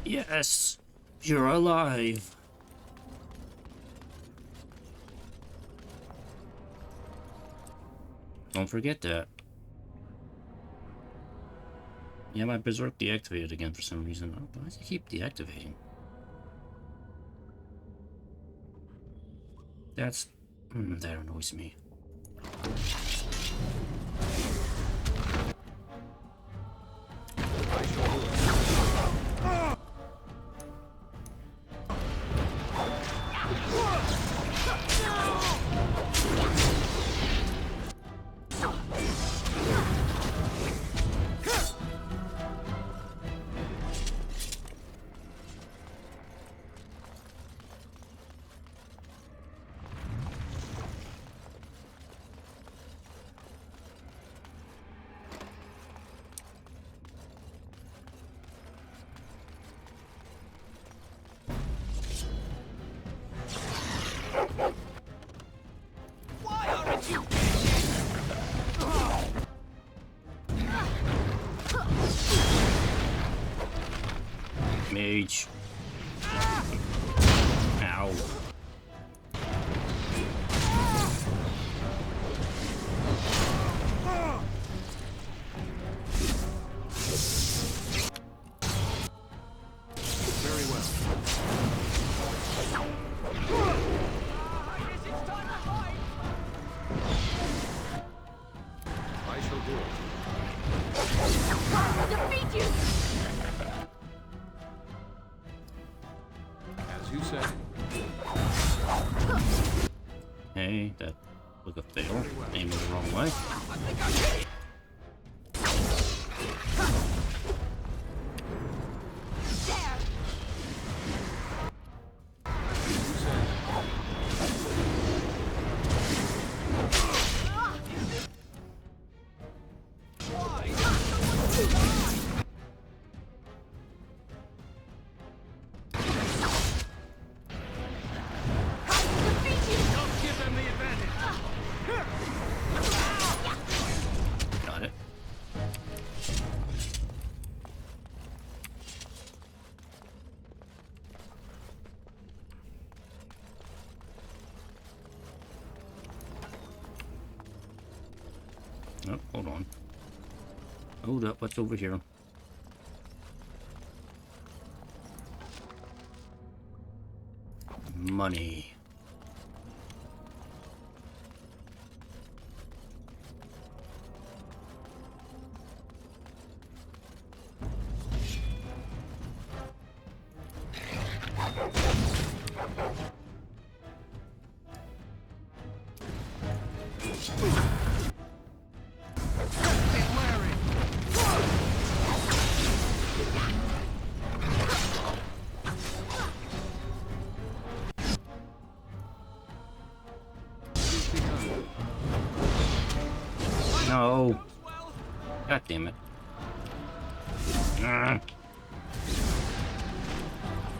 Yes, you're alive. Don't forget that. Yeah, my berserk deactivated again for some reason. Why does it keep deactivating? That annoys me. Mage. Ow. Very well. I shall do it. Defeat you! As you say. Hey, that was a fail. Aiming the wrong way. Got it. Oh, hold on. Hold up, what's over here? Money. damn it. Ah.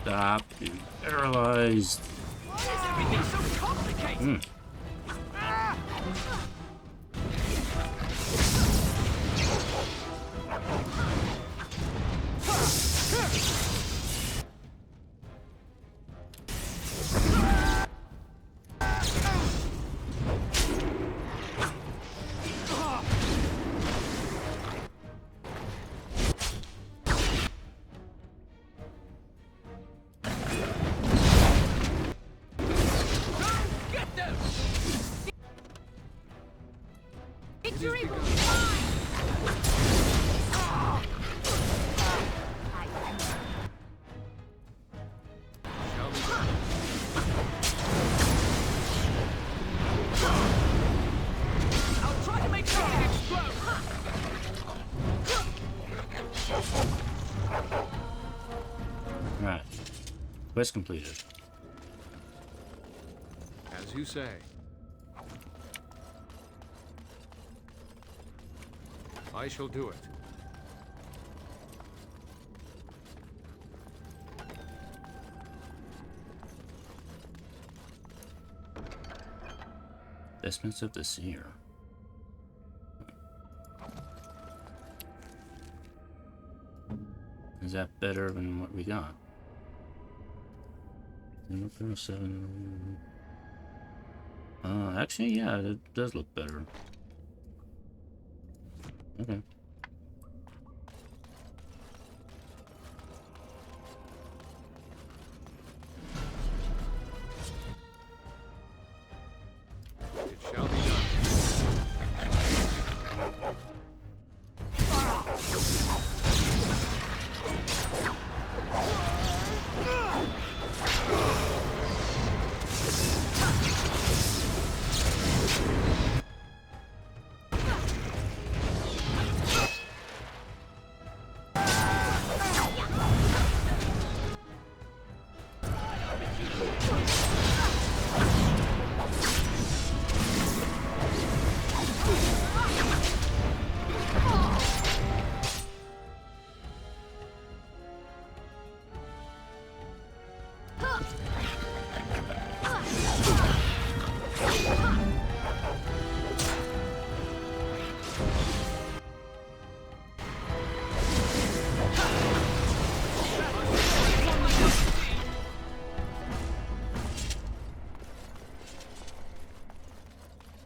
Stop being paralyzed. Why is everything so complicated? Get them! Victory will be Shall be done. I'll try to make something explode! Alright. Quest completed. As you say. I shall do it. Vestments of the Seer. Is that better than what we got? 0.7. Actually, yeah, it does look better. Okay. It shall be done.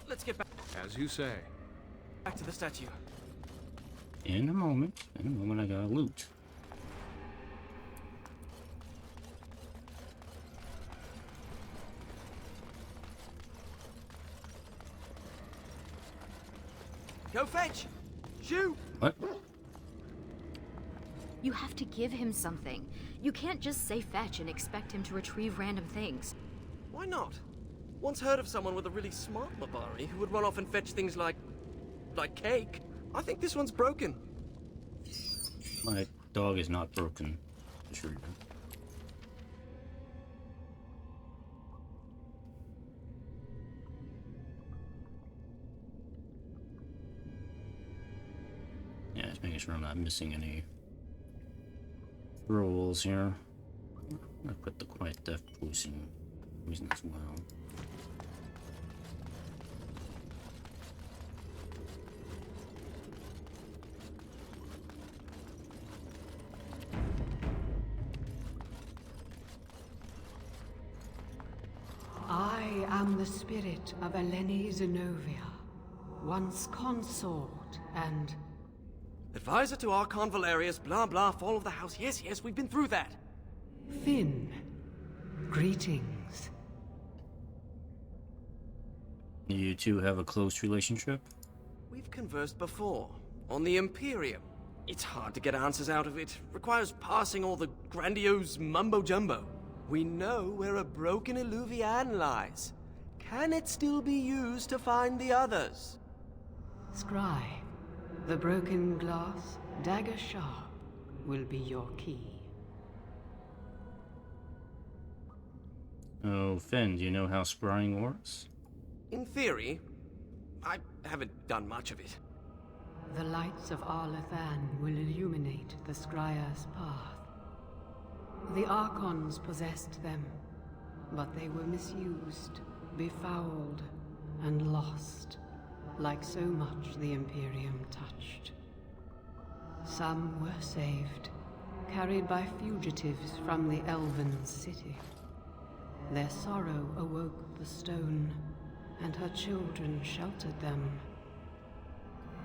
Let's get As you say. back to the statue. In a moment, I gotta loot. Go fetch! Shoot! What? You have to give him something. You can't just say fetch and expect him to retrieve random things. Why not? Once heard of someone with a really smart Mabari who would run off and fetch things like cake. I think this one's broken. My dog is not broken. Sure. Yeah, just making sure I'm not missing any rolls here. I put the quiet death poison as well. I am the spirit of Eleni Zenobia, once consort and... Advisor to Archon Valerius, blah blah, fall of the house. Yes, yes, we've been through that. Finn. Greetings. You two have a close relationship? We've conversed before, on the Imperium. It's hard to get answers out of it. Requires parsing all the grandiose mumbo-jumbo. We know where a broken Illuvian lies. Can it still be used to find the others? Scry, the broken glass, dagger sharp, will be your key. Oh, Finn, do you know how scrying works? In theory, I haven't done much of it. The lights of Arlathan will illuminate the Scrya's path. The Archons possessed them, but they were misused, befouled, and lost, like so much the Imperium touched. Some were saved, carried by fugitives from the Elven city. Their sorrow awoke the stone, and her children sheltered them.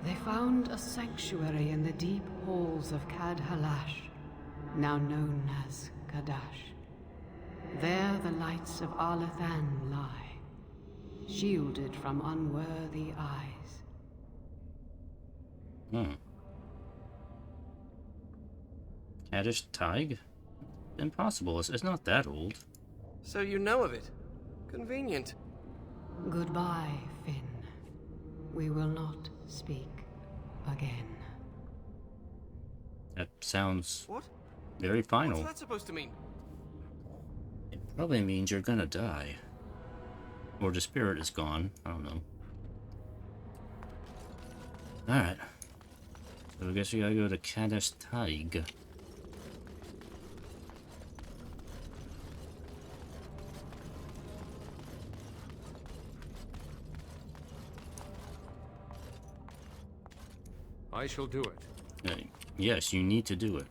They found a sanctuary in the deep halls of Cad Halash, now known as Kadash. There the lights of Arlathan lie, shielded from unworthy eyes. Kaddish Tig? Impossible. It's not that old. So you know of it. Convenient. Goodbye, Finn. We will not speak again. That sounds What? very final. What's that supposed to mean? It probably means you're gonna die. Or the spirit is gone. I don't know. Alright. So I guess we gotta go to Kaddish Tig. I shall do it. Yes, you need to do it.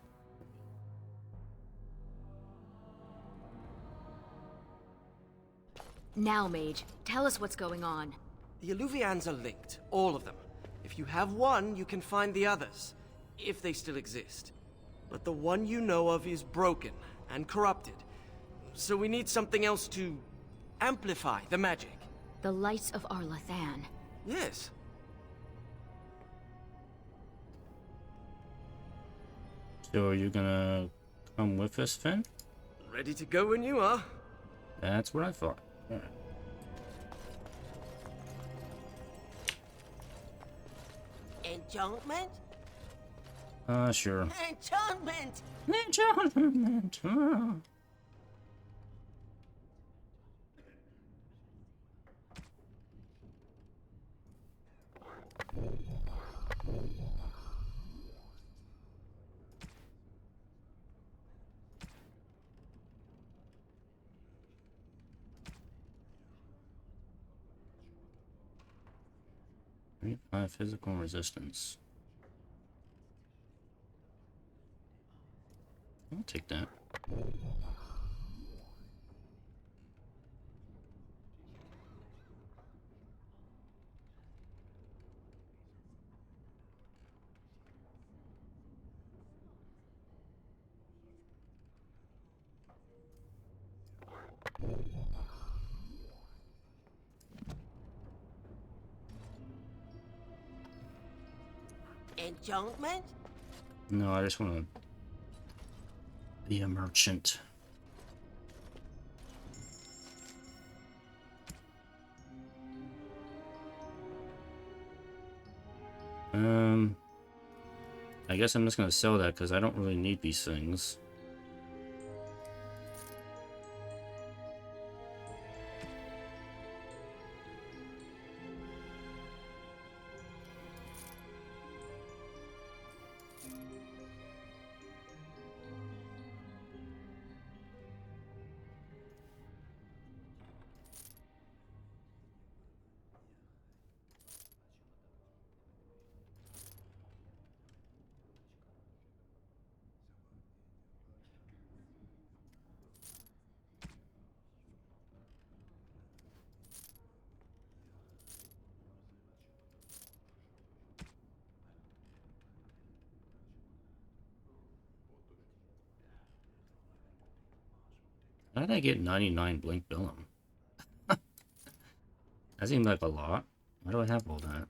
Now, Mage, tell us what's going on. The Alluvians are linked, all of them. If you have one, you can find the others, if they still exist. But the one you know of is broken and corrupted. So we need something else to amplify the magic. The lights of Arlathan. Yes. So are you gonna come with us, Finn? Ready to go when you are. That's what I thought. Alright. Enchantment? Sure. Enchantment! Enchantment! Ah. Physical resistance. I'll take that. Enchantment? No, I just want to be a merchant. I guess I'm just gonna sell that because I don't really need these things. How did I get 99 Blink Billum? That seems like a lot. Why do I have all that?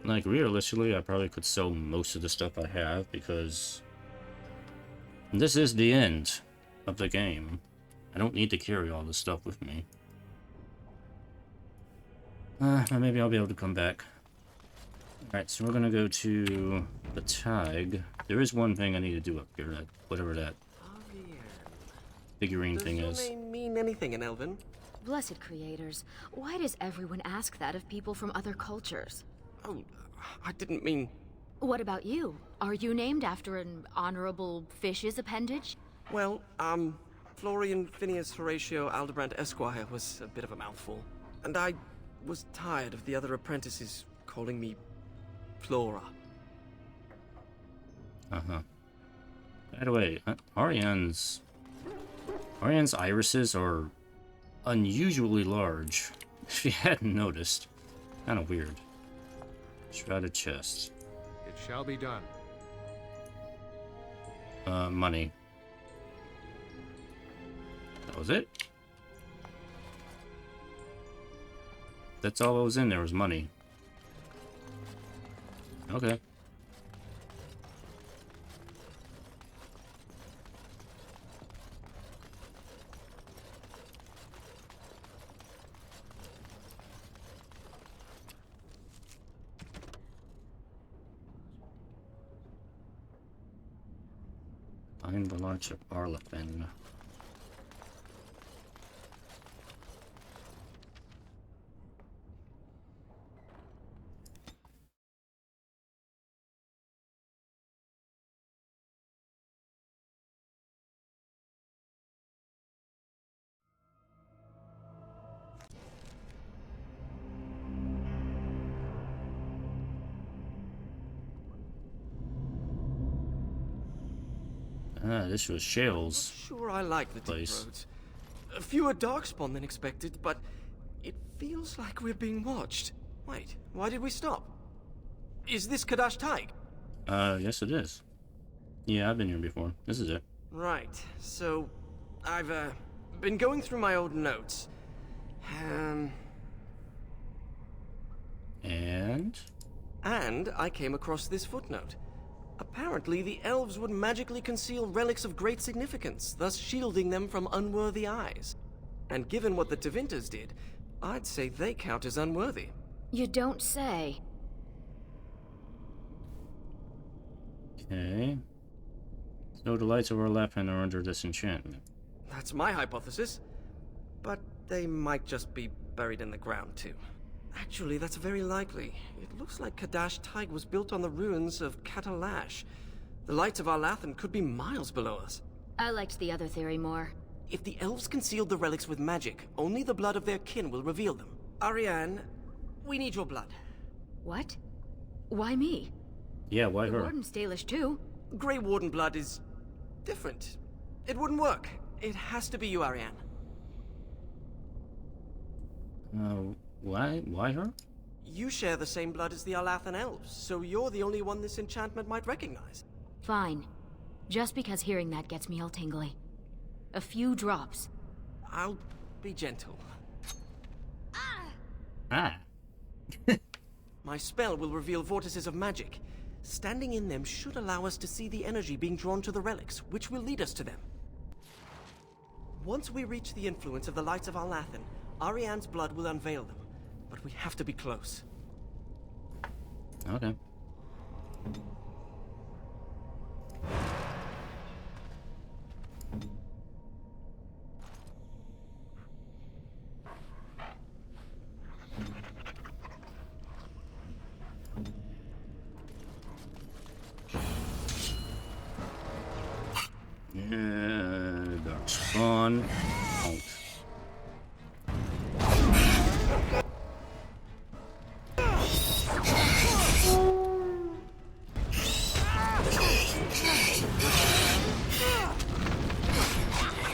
like, realistically, I probably could sell most of the stuff I have, because this is the end of the game. I don't need to carry all this stuff with me. Maybe I'll be able to come back. Alright, so we're gonna go to the tag. There is one thing I need to do up here, that whatever that figurine thing is. Does your name mean anything in Elven? Blessed creators, why does everyone ask that of people from other cultures? Oh, I didn't mean... What about you? Are you named after an honorable fish's appendage? Well, Florian Phineas Horatio Aldebrand Esquire was a bit of a mouthful. And I was tired of the other apprentices calling me Flora. Uh-huh. By the way, Ariane's irises are unusually large. If you hadn't noticed. Kind of weird. Shrouded chest. It shall be done. Money. That was it? That's all that was in there, was money. Okay. Find the launch of Arlefen. This was Shale's Sure, I like the deep place. roads. Fewer darkspawn than expected, but it feels like we're being watched. Wait, why did we stop? Is this Kadash Taig? Yes it is. Yeah, I've been here before. This is it. Right, so I've been going through my old notes. And I came across this footnote. Apparently, the elves would magically conceal relics of great significance, thus shielding them from unworthy eyes. And given what the Tevinters did, I'd say they count as unworthy. You don't say. okay. So the lights of Arlefen are under disenchantment. That's my hypothesis. But they might just be buried in the ground, too. Actually, that's very likely. It looks like Kadash Taig was built on the ruins of Katalash. The lights of Arlathan could be miles below us. I liked the other theory more. If the elves concealed the relics with magic, only the blood of their kin will reveal them. Ariane, we need your blood. What? Why me? Yeah, why The her? Warden's Dalish too. Grey Warden blood is... different. It wouldn't work. It has to be you, Ariane. Why her? You share the same blood as the Arlathan elves, so you're the only one this enchantment might recognize. Fine. Just because hearing that gets me all tingly. A few drops. I'll be gentle. Ah. My spell will reveal vortices of magic. Standing in them should allow us to see the energy being drawn to the relics, which will lead us to them. Once we reach the influence of the lights of Arlathan, Ariane's blood will unveil them. But we have to be close. Okay. Dark spawn. Out.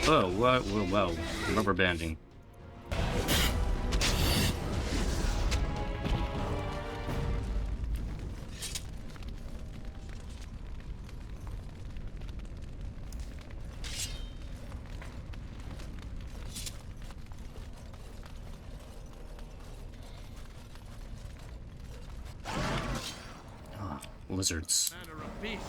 Oh, what? Wow. Rubber banding. Lizards. It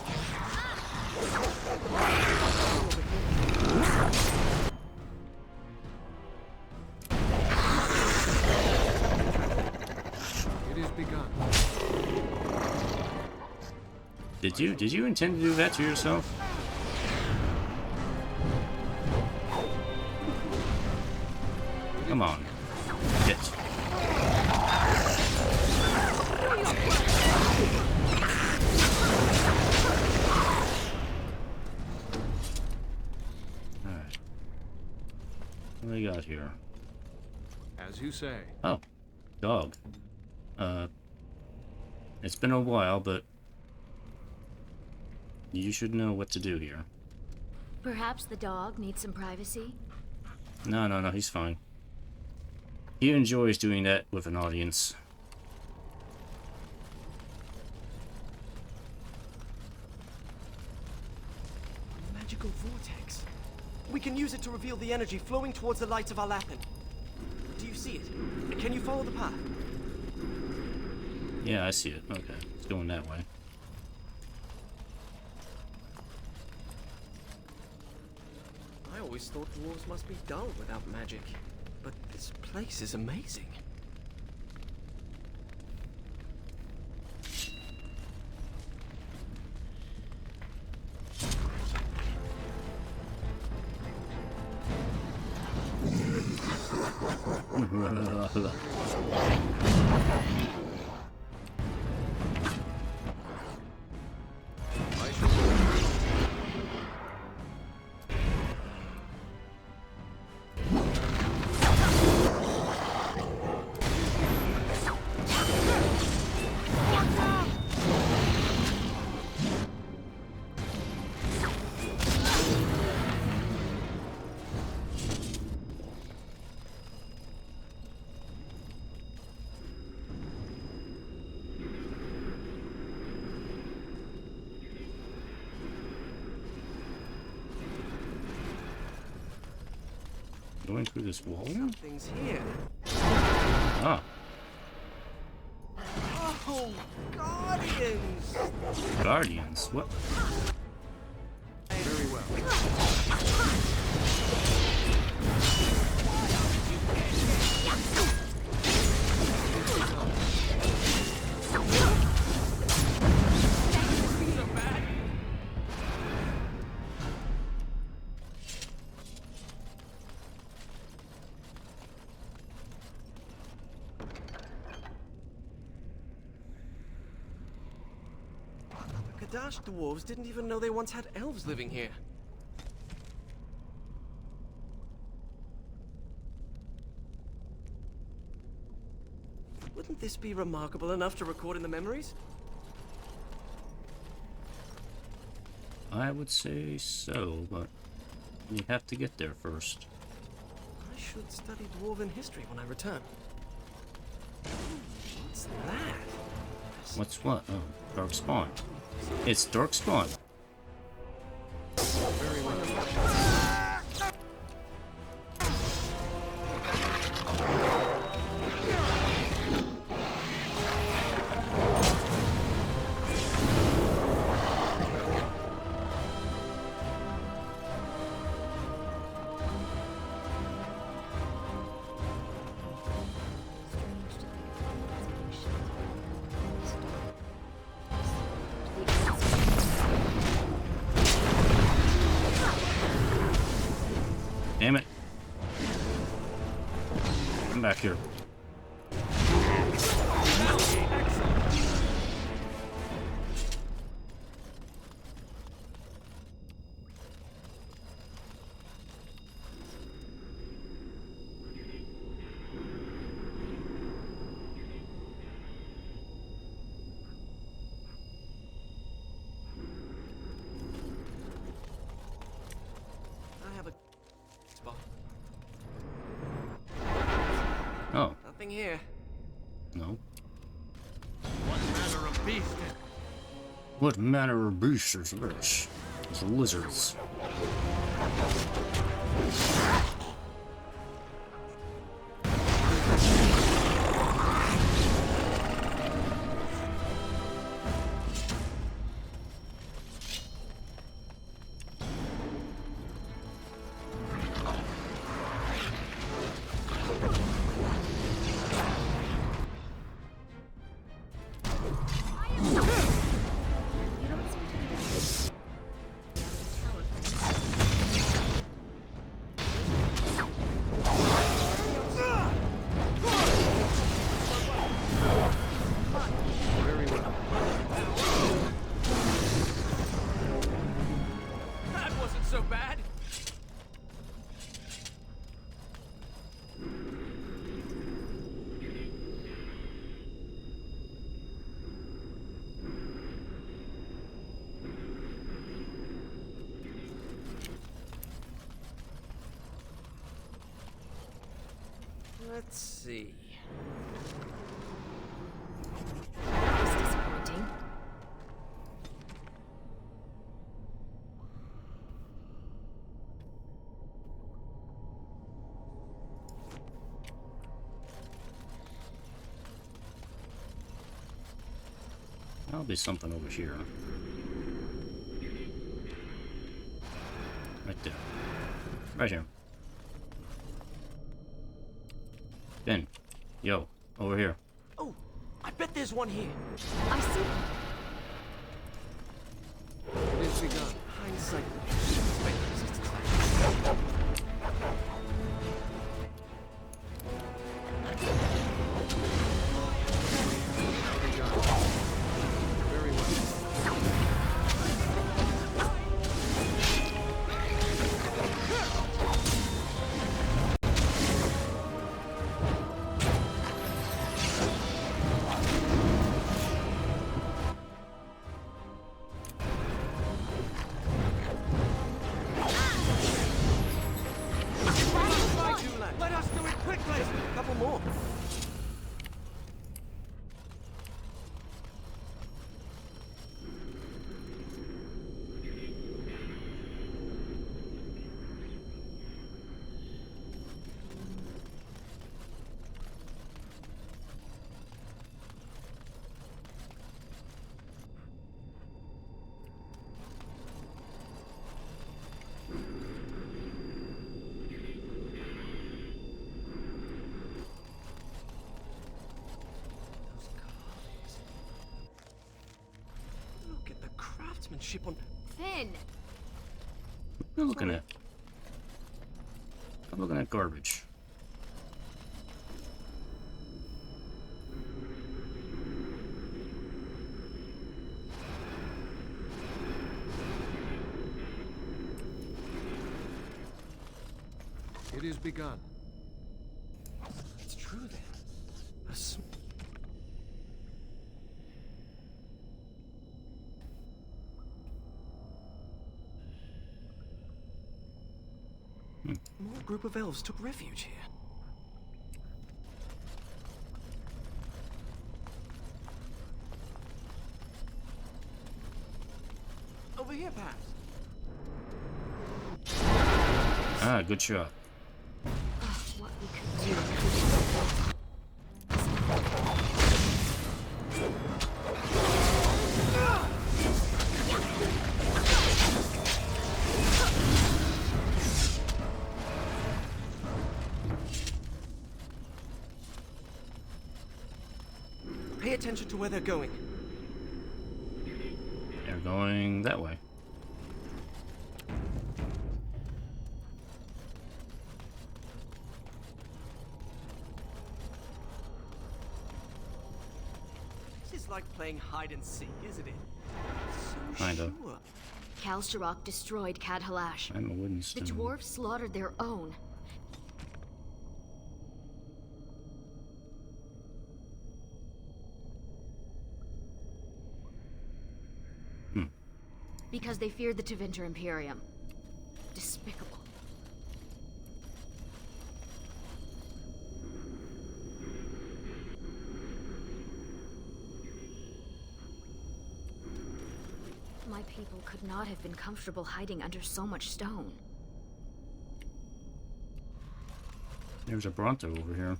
is begun. Did you intend to do that to yourself? Come on. Hit. Alright. What do we got here? As you say. Oh. Dog. It's been a while, but you should know what to do here. Perhaps the dog needs some privacy? No, he's fine. He enjoys doing that with an audience. Magical vortex. We can use it to reveal the energy flowing towards the lights of our Lapin. Do you see it? Can you follow the path? Yeah, I see it. Okay, it's going that way. I always thought dwarves must be dull without magic. But this place is amazing. Going through this wall? Something's here. Ah. Oh, Guardians! Guardians? What? Very well. Kadash dwarves didn't even know they once had elves living here. Wouldn't this be remarkable enough to record in the memories? I would say so, but we have to get there first. I should study dwarven history when I return. What's that? What's what? Oh, Dark Spawn. It's Dark Spawn. Very well. Damn it. Come back here. I have a spot. Oh, Nothing here. no. What manner of beast? What manner of beast is this? It's lizards. so bad. Let's see. It's disappointing. There'll be something over here. Right there. Right here. Ben. Yo. Over here. Oh, I bet there's one here. I see. It is begun. Hindsight. Begun. Very well. Let us do it quickly. A couple more. Look at the craftsmanship on. Finn! What are you looking at? I'm looking at garbage. It is begun. It's true then. A sm- More group of elves took refuge here. Over here, perhaps. Ah, good shot. What we could do. Pay attention to where they're going. They're going that way. This is like playing hide and seek, isn't it? So Kinda. sure. Kalsharok destroyed Kadhalash. I'm a wooden The stone. dwarves slaughtered their own. Because they feared the Tevinter Imperium. Despicable. My people could not have been comfortable hiding under so much stone. There's a Bronto over here.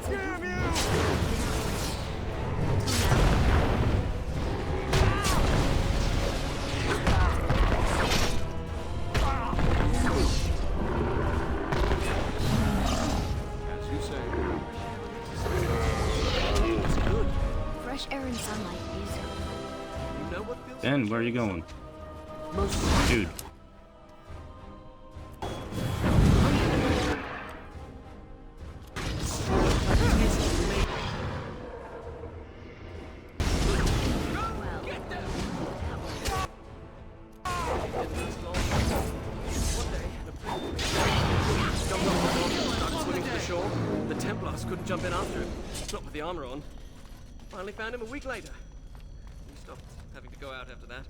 Damn you! As you say. It's good. Fresh air and sunlight is good. You know what feels Ben, where are you going? most Dude. after him. Not with the armor on. Finally found him a week later. We stopped having to go out after that.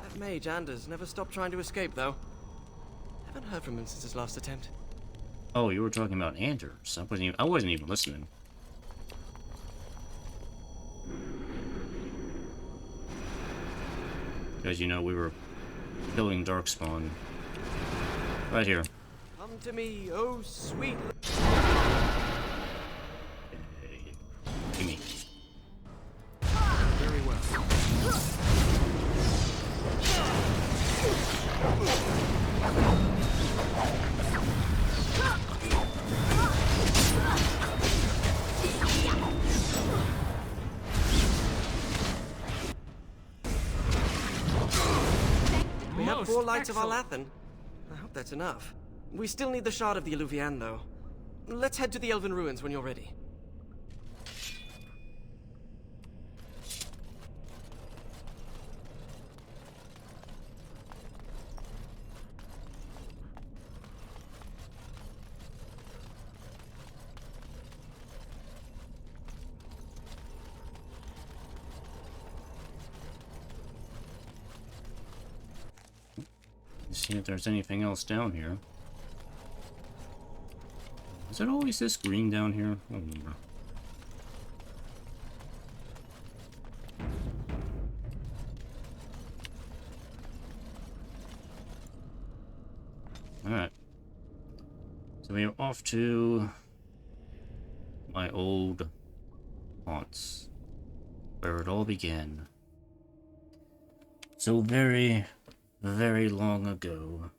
That mage, Anders, never stopped trying to escape, though. Haven't heard from him since his last attempt. Oh, you were talking about Anders. I wasn't even listening. Because, you know, we were killing Darkspawn. Right here. Come to me, oh sweet... Gimme. Very well. We have 4 lights excellent. of Alathan. I hope that's enough. We still need the shard of the Illuvian, though. Let's head to the Elven Ruins when you're ready. See if there's anything else down here. Is it always this green down here? I don't remember. Alright. So we are off to my old haunts, where it all began. So very long ago.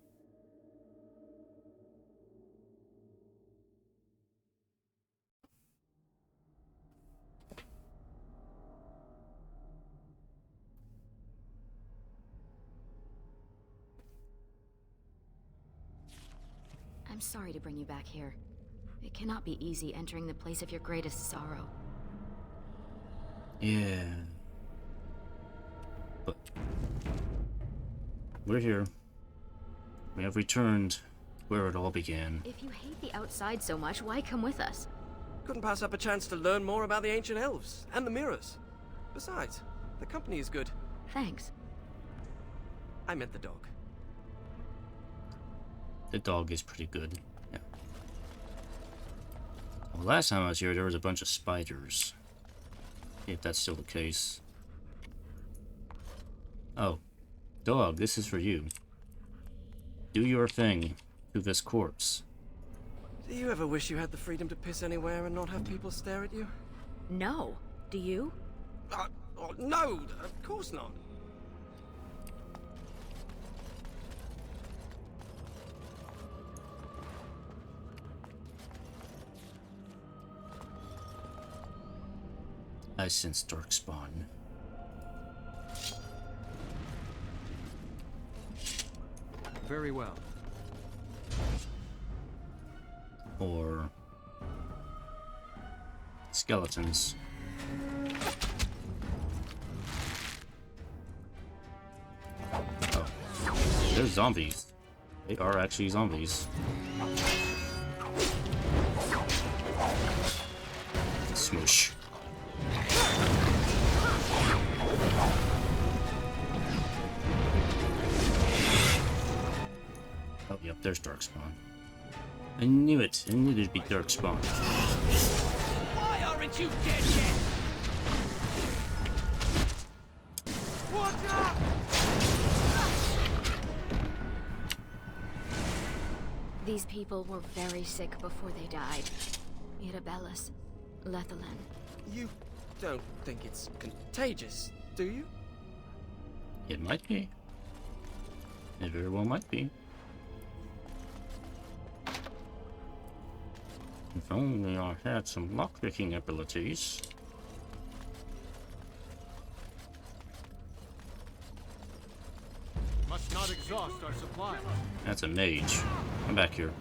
I'm sorry to bring you back here. It cannot be easy entering the place of your greatest sorrow. Yeah. But we're here. We have returned where it all began. If you hate the outside so much, why come with us? Couldn't pass up a chance to learn more about the ancient elves and the mirrors. Besides, the company is good. Thanks. I meant the dog. The dog is pretty good. Yeah. Well, last time I was here, there was a bunch of spiders. If that's still the case. Oh. Dog, this is for you. Do your thing to this corpse. Do you ever wish you had the freedom to piss anywhere and not have people stare at you? No. Do you? Oh, no, of course not. I sense Darkspawn. Very well. Or skeletons. Oh. They're zombies. They are actually zombies. Smoosh. Oh, yep, there's Darkspawn. I knew it. I knew there'd be Darkspawn. Why aren't you dead yet? Watch out! These people were very sick before they died. Mirabellus, Lethalin. You don't think it's contagious, do you? It might be. It very well might be. If only I had some lockpicking abilities. Must not exhaust our supplies. That's a mage. Come back here.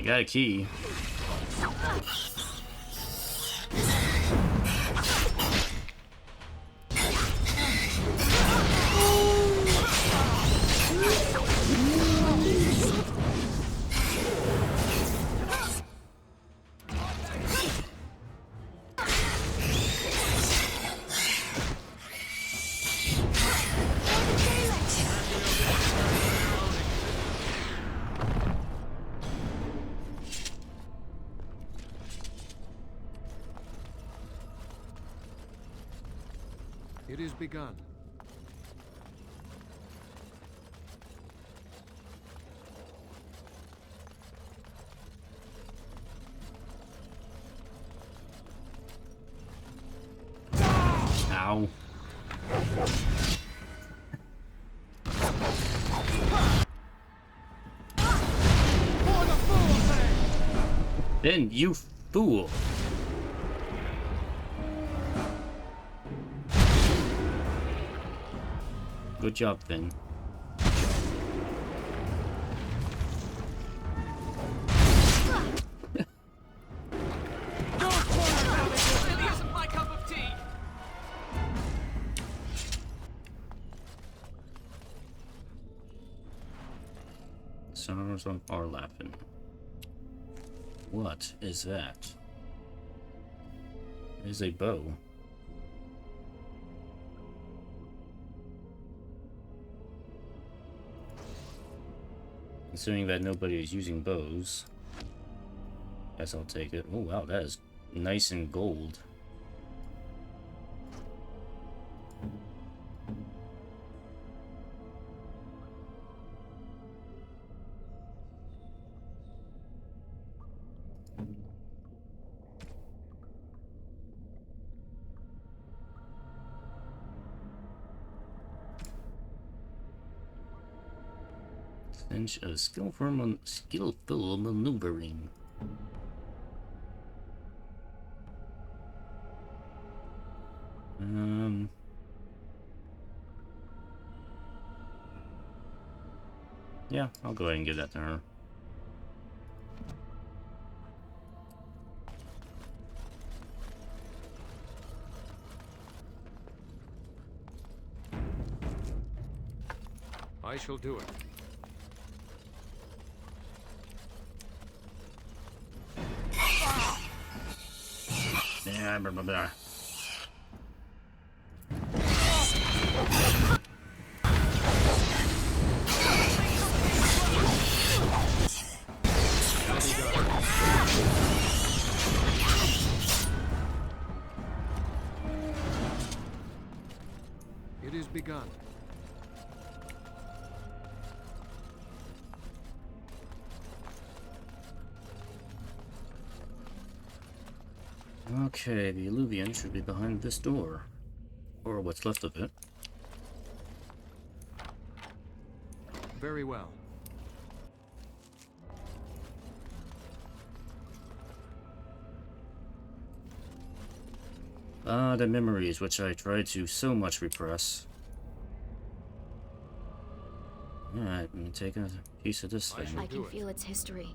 got a key. It is begun. Ow. Then you fool. Good job, Finn. Songs are laughing. What is that? It is a bow. Considering that nobody is using bows, guess I'll take it. Oh wow, that is nice and gold. Cinch of skillful maneuvering. Yeah, I'll go ahead and give that to her. I shall do it. Yeah, blah, blah, blah. It is begun. Okay, the Illuvian should be behind this door. Or what's left of it. Very well. Ah, the memories which I tried to so much repress. Alright, let me take a piece of this thing. I can feel its history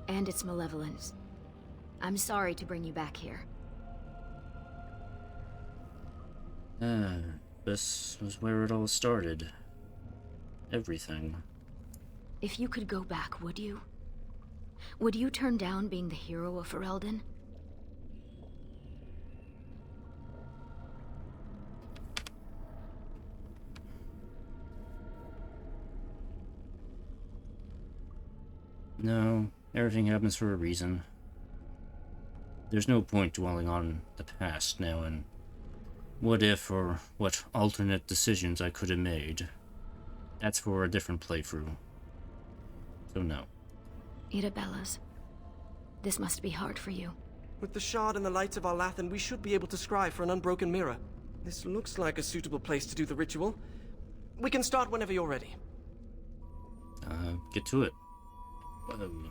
and its malevolence. I'm sorry to bring you back here. This was where it all started. Everything. If you could go back, would you? Would you turn down being the hero of Ferelden? No, everything happens for a reason. There's no point dwelling on the past now and what if or what alternate decisions I could have made. That's for a different playthrough. So no. Irabellas, this must be hard for you. With the shard and the lights of Arlathan, we should be able to scry for an unbroken mirror. This looks like a suitable place to do the ritual. We can start whenever you're ready. Get to it. Whoa.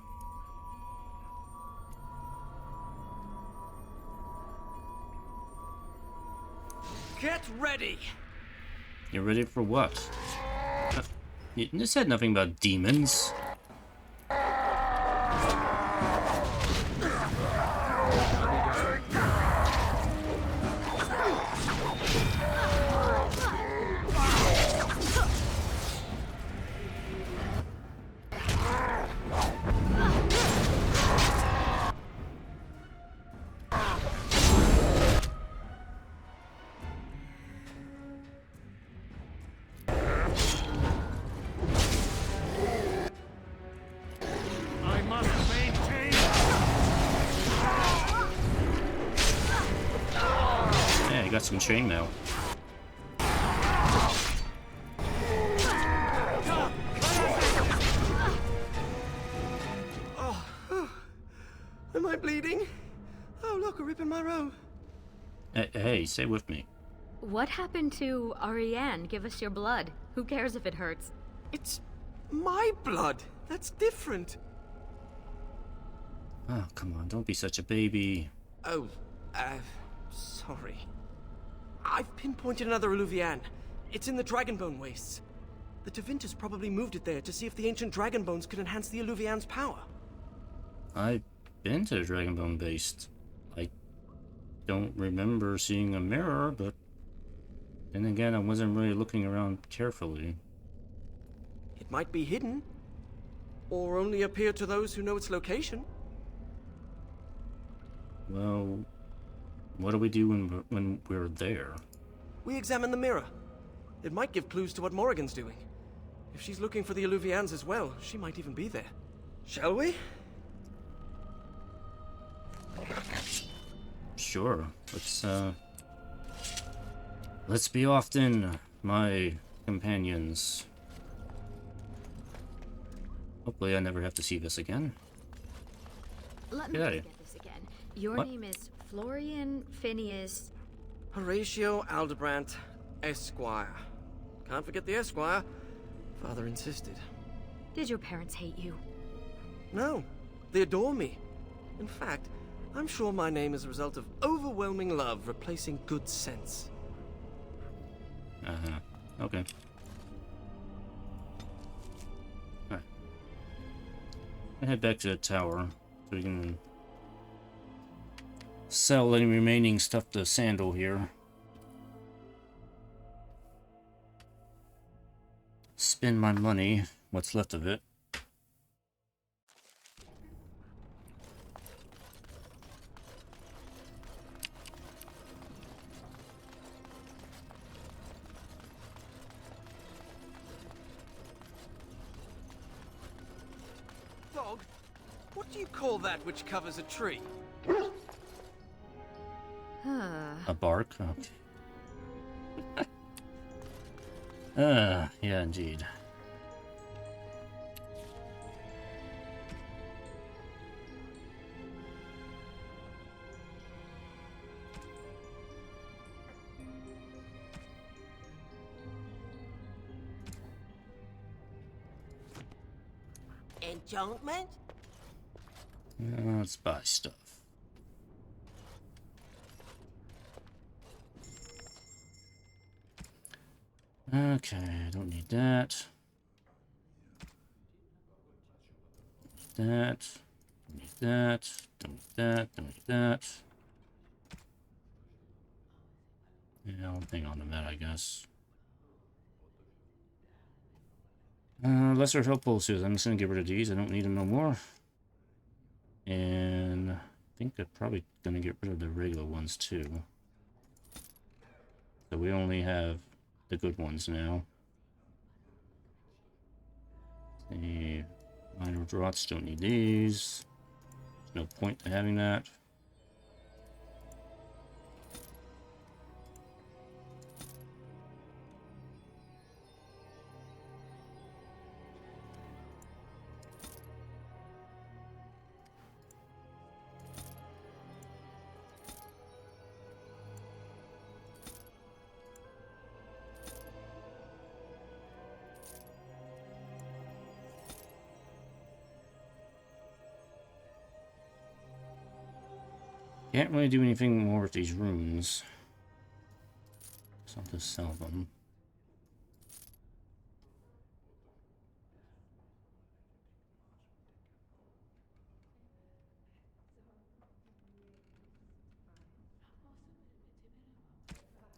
Get ready! You ready for what? You said nothing about demons. got some chainmail. Am I bleeding? Oh, look, a rip in my robe. Hey, stay with me. What happened to Ariane? Give us your blood. Who cares if it hurts? It's my blood. That's different. Oh, come on, don't be such a baby. Oh, sorry. I've pinpointed another Eluvian. It's in the Dragonbone wastes. The Tevinters probably moved it there to see if the ancient Dragonbones could enhance the Eluvian's power. I've been to the Dragonbone base. I don't remember seeing a mirror, but then again, I wasn't really looking around carefully. It might be hidden, or only appear to those who know its location. Well, what do we do when we're there? We examine the mirror. It might give clues to what Morrigan's doing. If she's looking for the Eluvians as well, she might even be there. Shall we? Sure. Let's be off then, my companions. Hopefully I never have to see this again. Let me Get out of here. get this again. Your What? name is Florian Phineas. Horatio Aldebrandt, Esquire. Can't forget the Esquire. Father insisted. Did your parents hate you? No, they adore me. In fact, I'm sure my name is a result of overwhelming love replacing good sense. Uh-huh. Okay. Alright. I'll head back to the tower so we can sell any remaining stuff to Sandal here. Spend my money, what's left of it. Dog, what do you call that which covers a tree? A bark? Okay. Yeah, indeed. Enchantment? Let's buy stuff. Okay, I don't need that. Don't need that. Don't need that. Don't need that. Don't need that. Yeah, I'll hang on to that, I guess. Lesser health pulses. I'm just gonna get rid of these. I don't need them no more. And I think I'm probably gonna get rid of the regular ones too. So we only have the good ones now. The minor draughts, don't need these. There's no point to having that. Can't really do anything more with these runes. So I'll just sell them.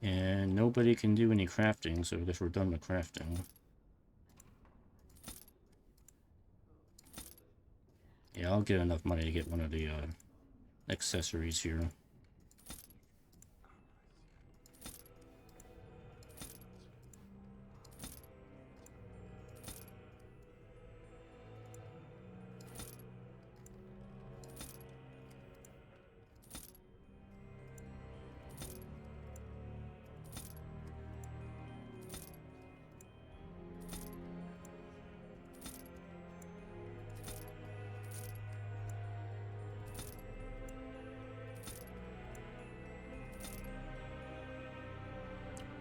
And nobody can do any crafting, so I guess we're done with crafting. Yeah, I'll get enough money to get one of the accessories here.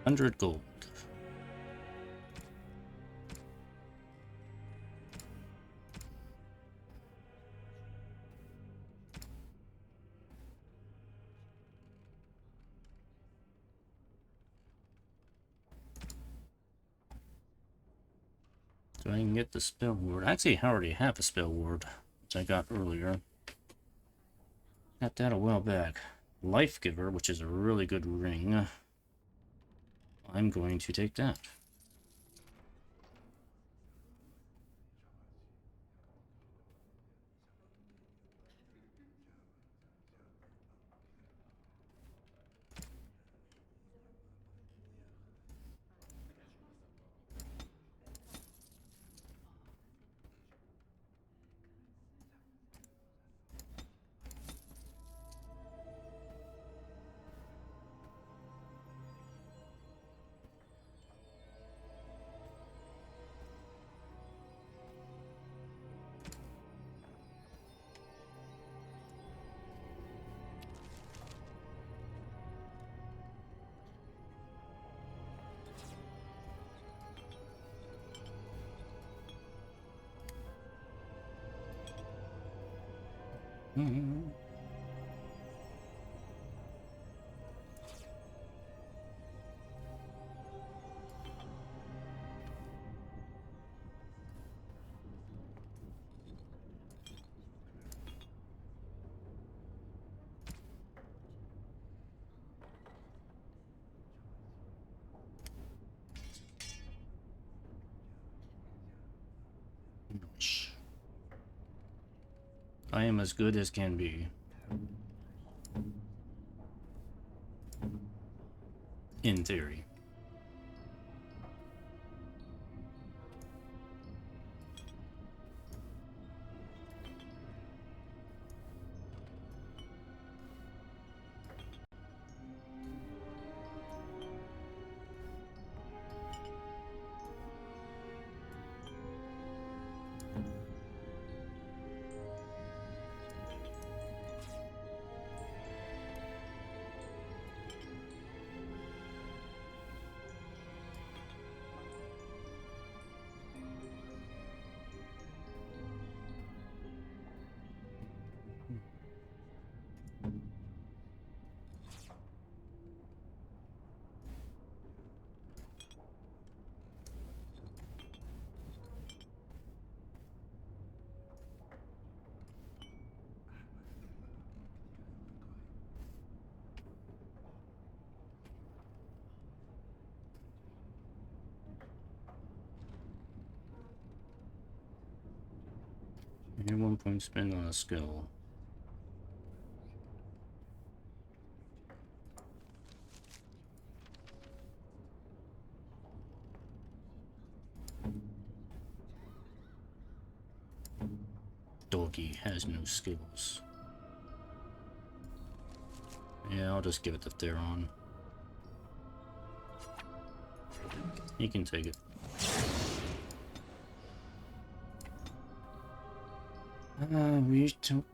100 gold. So I can get the spell ward. Actually, I already have a spell ward, which I got earlier. Got that a while back. Life Giver, which is a really good ring. I'm going to take that. Mm-hmm. Nice. I am as good as can be. In theory. And 1 point spent on a skill. Doggy has no skills. Yeah, I'll just give it to Theron. He can take it. We don't...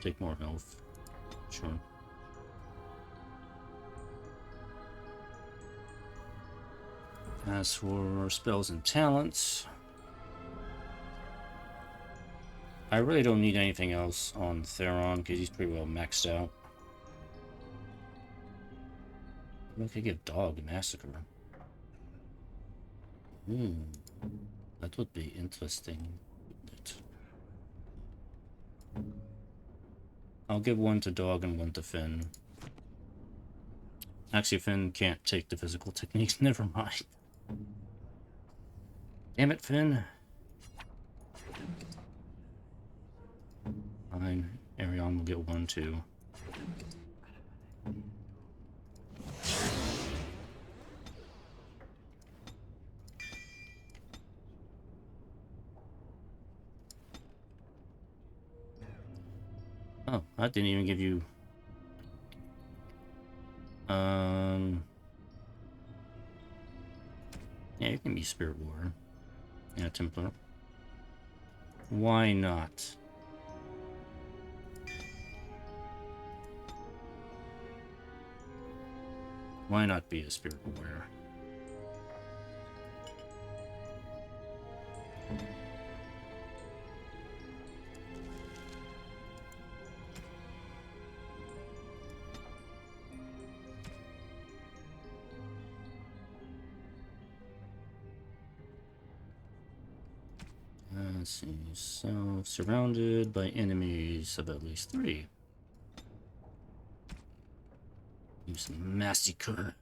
Take more health. Sure. As for spells and talents, I really don't need anything else on Theron because he's pretty well maxed out. I could give Dog Massacre. That would be interesting. I'll give one to Dog and one to Finn. Actually, Finn can't take the physical techniques. Never mind. Damn it, Finn. Fine. Arion will get one too. Oh, I didn't even give you... Yeah, you can be Spirit Warrior. Yeah, Templar. Why not? Why not be a spirit warrior? Let's see. So, surrounded by enemies of at least 3. Do some massacre.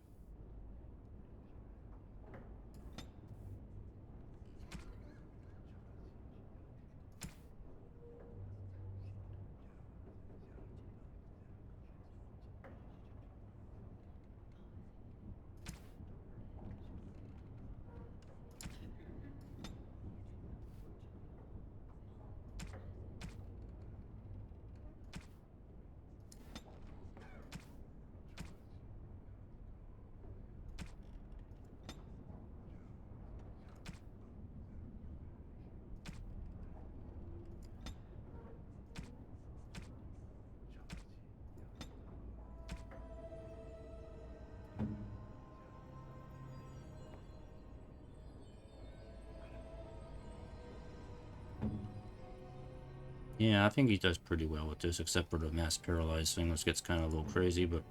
Yeah, I think he does pretty well with this, except for the mass paralyzed thing, which gets kind of a little crazy, but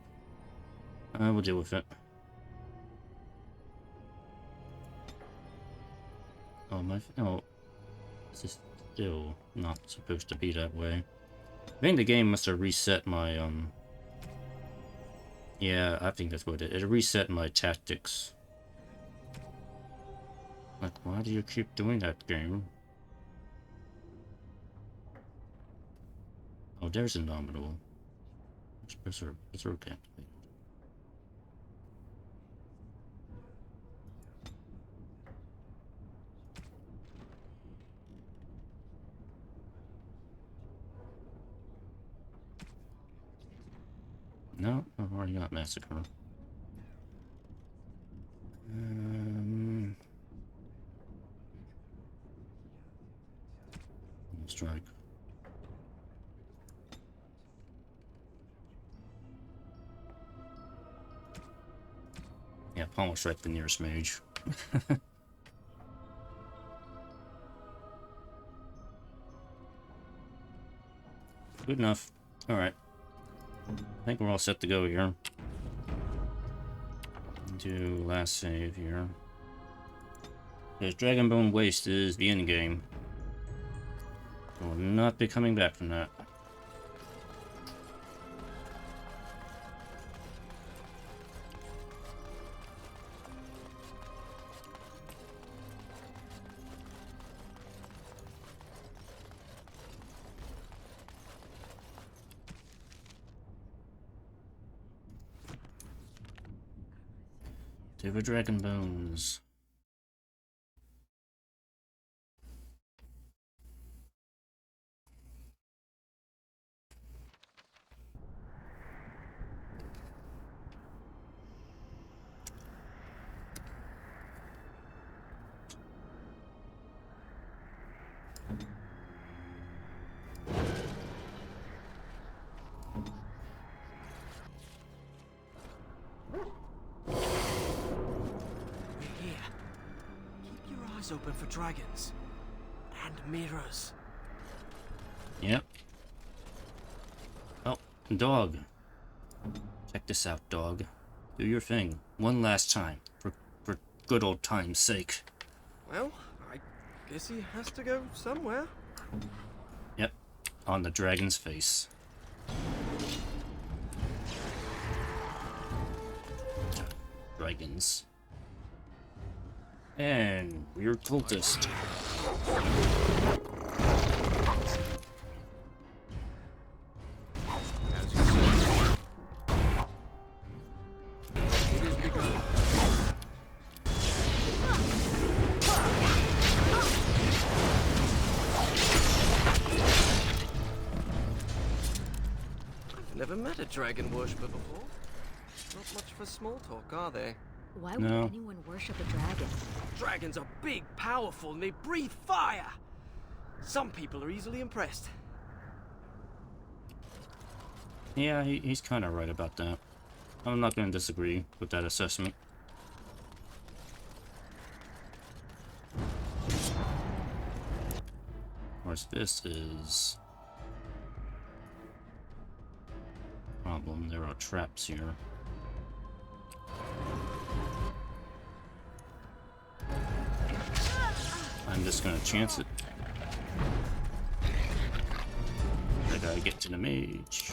I will deal with it. Oh, this is still not supposed to be that way. I think the game must have reset my, yeah, I think that's what it reset my tactics. Like, why do you keep doing that, game? Oh, there's a nominal. Berserk activated. No, I've already got Massacre. Strike. Yeah, Pommel Strike the nearest mage. Good enough. Alright. I think we're all set to go here. Do last save here. There's Dragonbone Waste is the end game. We'll not be coming back from that. Silver Dragon Bones. Open for dragons and mirrors. Yep. Oh, dog. Check this out, dog. Do your thing one last time for good old time's sake. Well, I guess he has to go somewhere. Yep, on the dragon's face. Dragons. And weird cultist. I've never met a dragon worshipper before. Not much for small talk, are they? Why would anyone worship a dragon? Dragons are big, powerful, and they breathe fire. Some people are easily impressed. Yeah, he's kind of right about that. I'm not going to disagree with that assessment. Of course, this is problem. There are traps here. I'm just gonna chance it. I gotta get to the mage.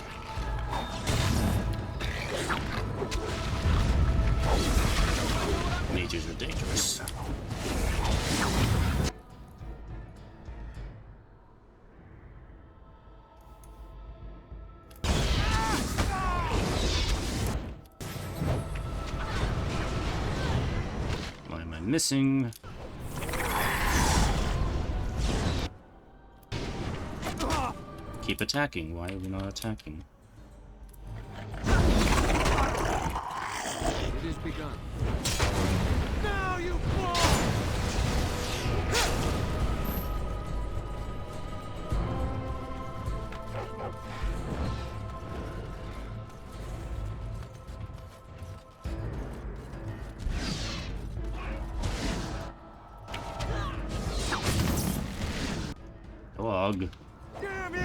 Mages are dangerous. Why am I missing? Keep attacking. Why are we not attacking? It is begun. Now you fall! Dog. Damn you!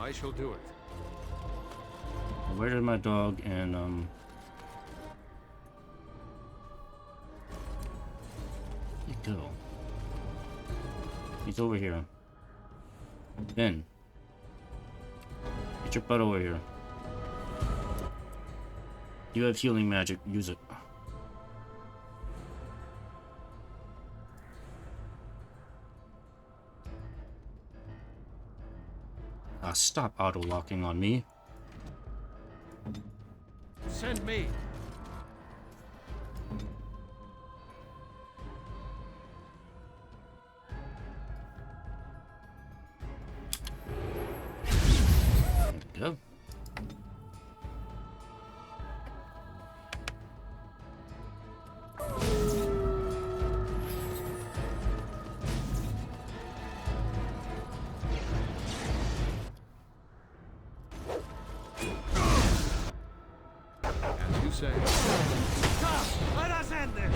I shall do it. Where did my dog and where'd he go? He's over here. Ben. Get your butt over here. You have healing magic, use it. Ah, stop auto-locking on me. Send me. There we go. As you say. Let us end this!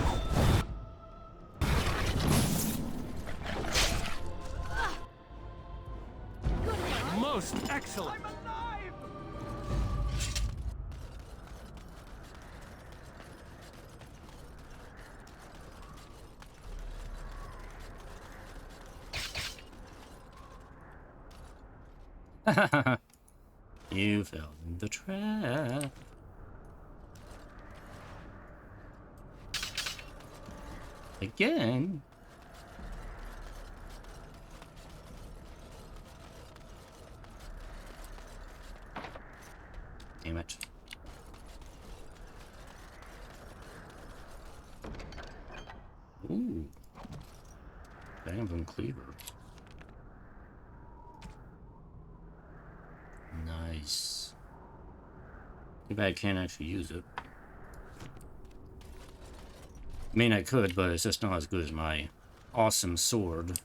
Most excellent. I'm alive! You fell in the trap. Again? Damn it. Ooh. Bamboo cleaver. Nice. Too bad I can't actually use it. I mean, I could, but it's just not as good as my awesome sword.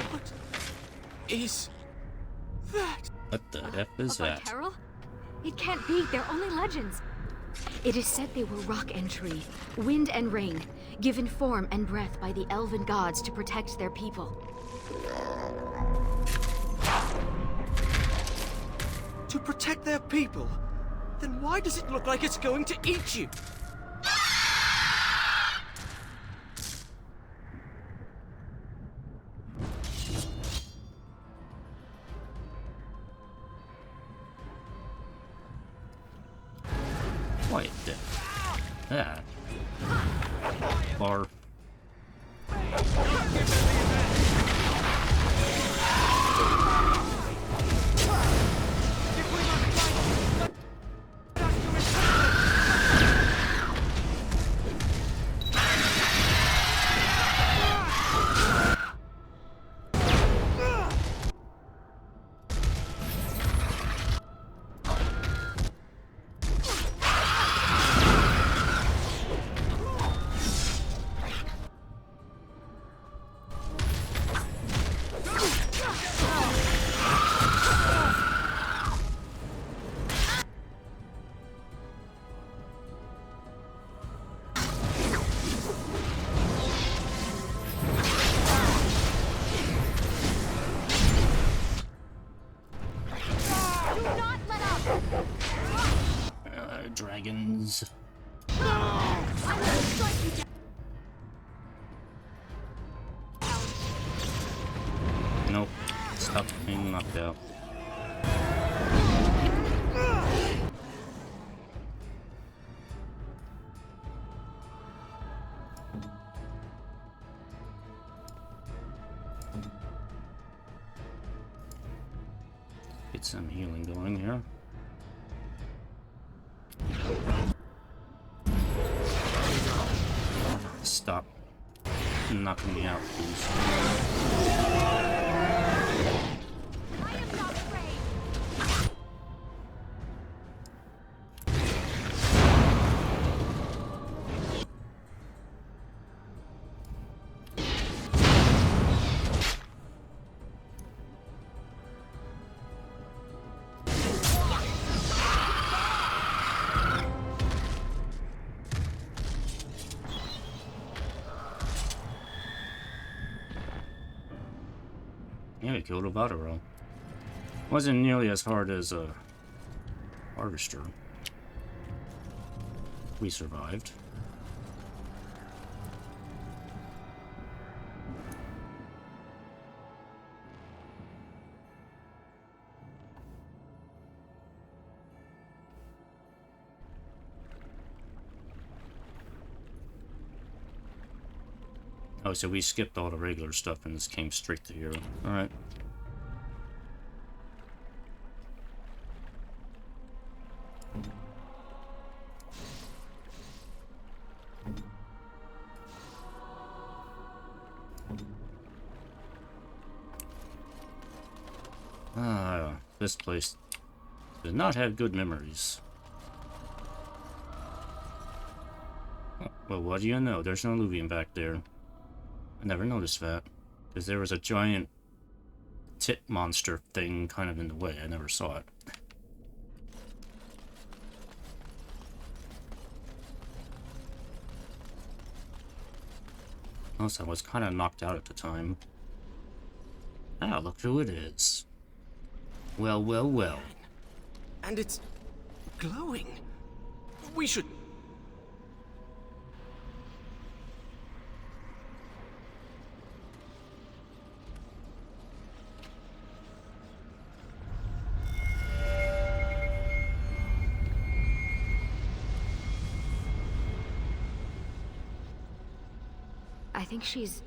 What is that? What the F is Of our that? peril? It can't be. They're only legends. It is said they were rock and tree, wind and rain, given form and breath by the elven gods to protect their people. To protect their people? Then why does it look like it's going to eat you? Quiet death. That. Bar. Dragons. Nope. Stop being knocked out. Get some healing going here. Stop knocking me out, please. Yeah, we killed a Botero. Wasn't nearly as hard as a Harvester. We survived. Oh, so we skipped all the regular stuff and just came straight to here. Alright. This place does not have good memories. Well, what do you know? There's no Luvian back there. I never noticed that, because there was a giant tit monster thing kind of in the way. I never saw it. Plus, I was kind of knocked out at the time. Ah, look who it is. Well, well, well. And it's glowing. We should... I think she's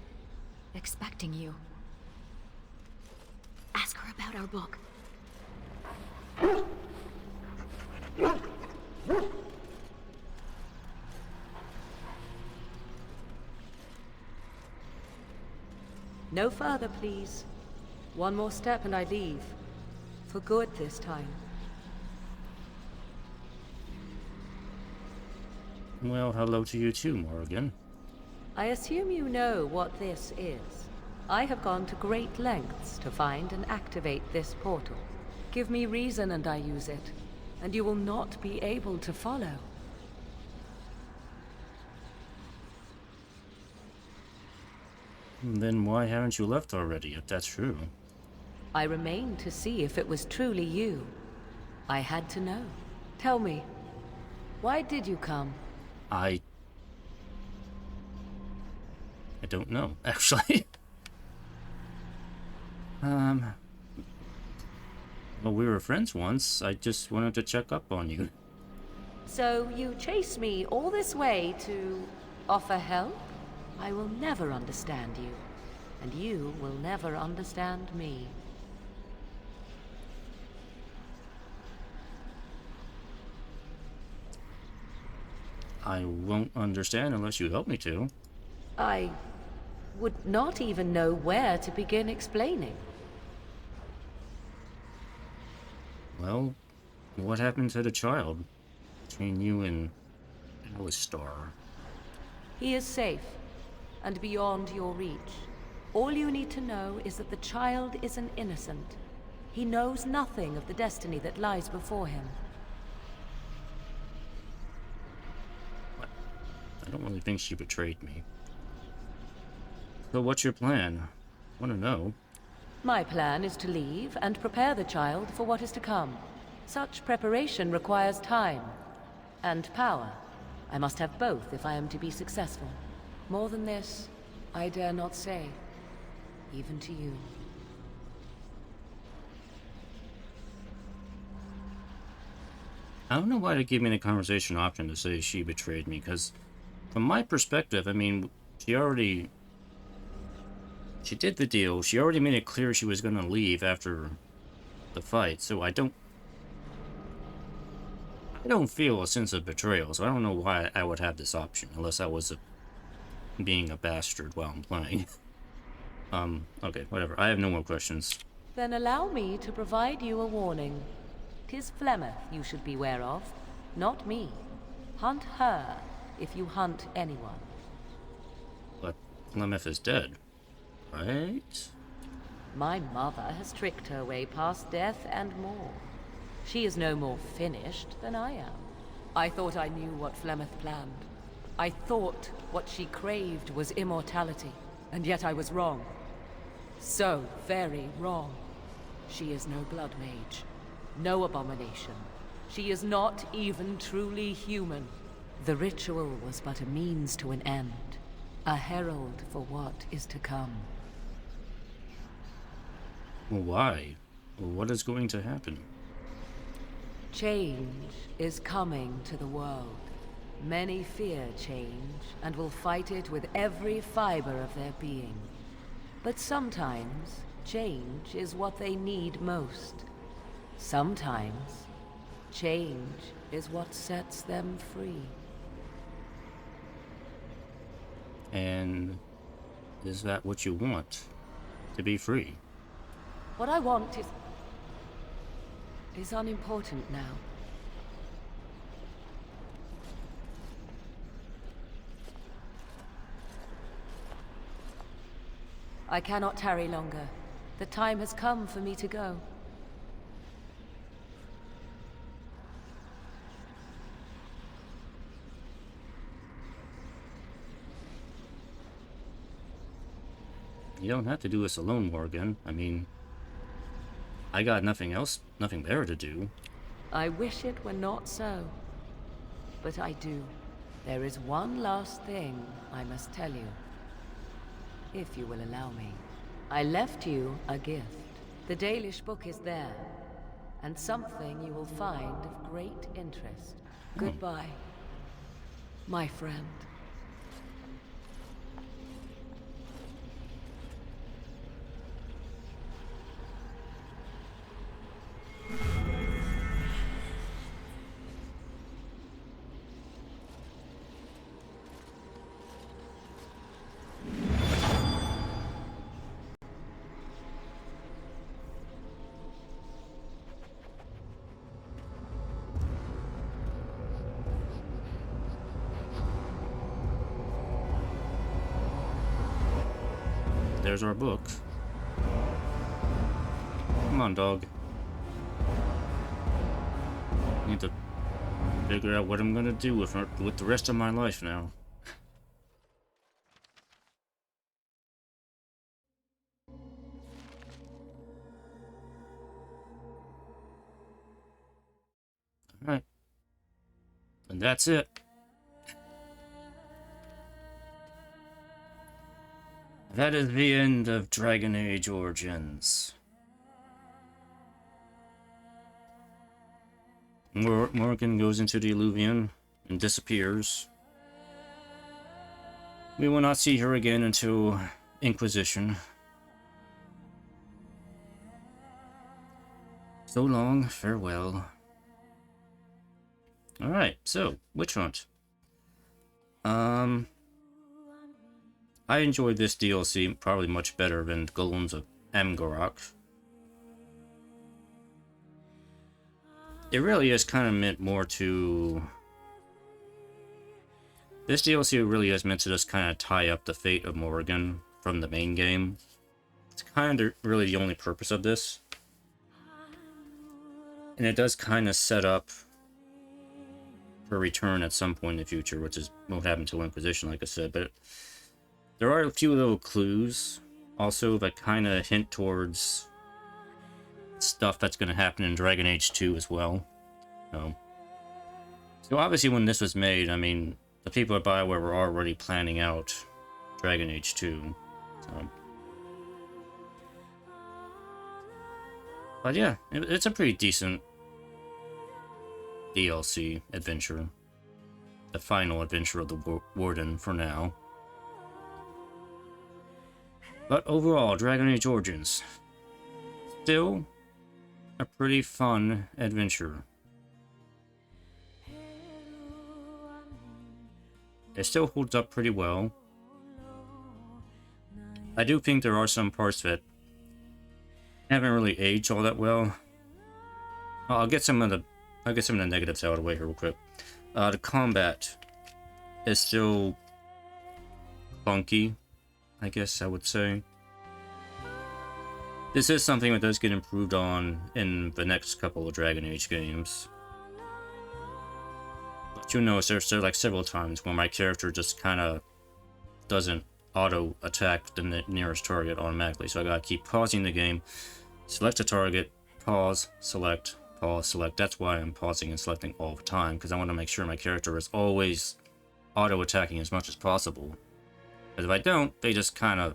expecting you. Ask her about our book. No further, please. One more step and I leave. For good this time. Well, hello to you too, Morrigan. I assume you know what this is. I have gone to great lengths to find and activate this portal. Give me reason and I use it, and you will not be able to follow. Then why haven't you left already, if that's true? I remained to see if it was truly you. I had to know. Tell me, why did you come? I don't know, actually. Well, we were friends once. I just wanted to check up on you. So you chase me all this way to offer help? I will never understand you, and you will never understand me. I won't understand unless you help me to. I would not even know where to begin explaining. Well, what happened to the child between you and Alistar? He is safe, and beyond your reach. All you need to know is that the child is an innocent. He knows nothing of the destiny that lies before him. I don't really think she betrayed me. So what's your plan? I want to know. My plan is to leave and prepare the child for what is to come. Such preparation requires time and power. I must have both if I am to be successful. More than this, I dare not say, even to you. I don't know why they gave me the conversation option to say she betrayed me, because from my perspective, I mean, she did the deal. She already made it clear she was going to leave after the fight, so I don't feel a sense of betrayal, so I don't know why I would have this option, unless I was being a bastard while I'm playing. Okay, whatever. I have no more questions. Then allow me to provide you a warning. 'Tis Flemeth you should beware of, not me. Hunt her if you hunt anyone. But Flemeth is dead, right? My mother has tricked her way past death and more. She is no more finished than I am. I thought I knew what Flemeth planned. I thought what she craved was immortality, and yet I was wrong. So very wrong. She is no blood mage, no abomination. She is not even truly human. The ritual was but a means to an end, a herald for what is to come. Well, why? What is going to happen? Change is coming to the world. Many fear change and will fight it with every fiber of their being. But sometimes, change is what they need most. Sometimes, change is what sets them free. And is that what you want? To be free? What I want is unimportant now. I cannot tarry longer. The time has come for me to go. You don't have to do this alone, Morrigan. I mean, I got nothing better to do. I wish it were not so. But I do. There is one last thing I must tell you. If you will allow me. I left you a gift. The Dalish book is there, and something you will find of great interest. Goodbye, my friend. There's our book. Come on, dog. Need to figure out what I'm gonna do with the rest of my life now. Alright. And that's it. That is the end of Dragon Age Origins. Morrigan goes into the Illuvian and disappears. We will not see her again until Inquisition. So long, farewell. Alright, so, Witch Hunt. I enjoyed this DLC probably much better than Golems of Amgarok. It really is kind of meant more to... This DLC really is meant to just kind of tie up the fate of Morrigan from the main game. It's kind of really the only purpose of this. And it does kind of set up her return at some point in the future, which is won't happen until Inquisition, like I said. But there are a few little clues also that kind of hint towards stuff that's going to happen in Dragon Age 2 as well. So obviously when this was made, I mean, the people at BioWare were already planning out Dragon Age 2. So. But yeah, it's a pretty decent DLC adventure. The final adventure of the Warden for now. But overall, Dragon Age Origins, still a pretty fun adventure. It still holds up pretty well. I do think there are some parts that haven't really aged all that well. I'll get some of the negatives out of the way here real quick. The combat is still funky, I guess I would say. This is something that does get improved on in the next couple of Dragon Age games. But you'll notice there's like several times when my character just kind of doesn't auto-attack the nearest target automatically. So I gotta keep pausing the game, select a target, pause, select, pause, select. That's why I'm pausing and selecting all the time, because I want to make sure my character is always auto-attacking as much as possible. Because if I don't, they just kind of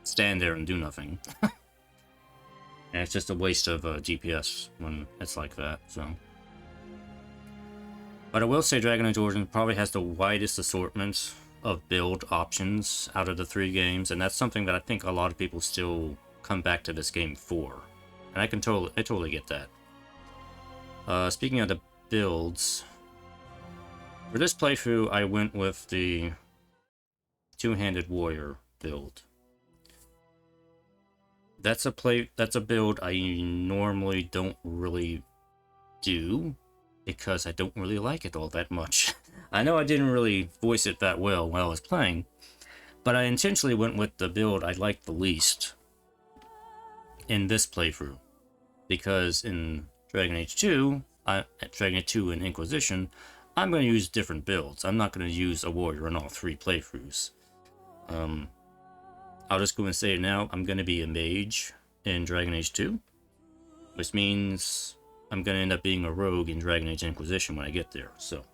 stand there and do nothing. And it's just a waste of DPS when it's like that, so. But I will say Dragon Age Origins probably has the widest assortment of build options out of the 3 games, and that's something that I think a lot of people still come back to this game for. And I totally get that. Speaking of the builds, for this playthrough I went with the two-handed warrior build. That's a build I normally don't really do because I don't really like it all that much. I know I didn't really voice it that well while I was playing, but I intentionally went with the build I liked the least in this playthrough, because in Dragon Age 2, Dragon Age 2 and Inquisition, I'm going to use different builds. I'm not going to use a warrior in all 3 playthroughs. I'll just go and say it now, I'm going to be a mage in Dragon Age 2, which means I'm going to end up being a rogue in Dragon Age Inquisition when I get there, so.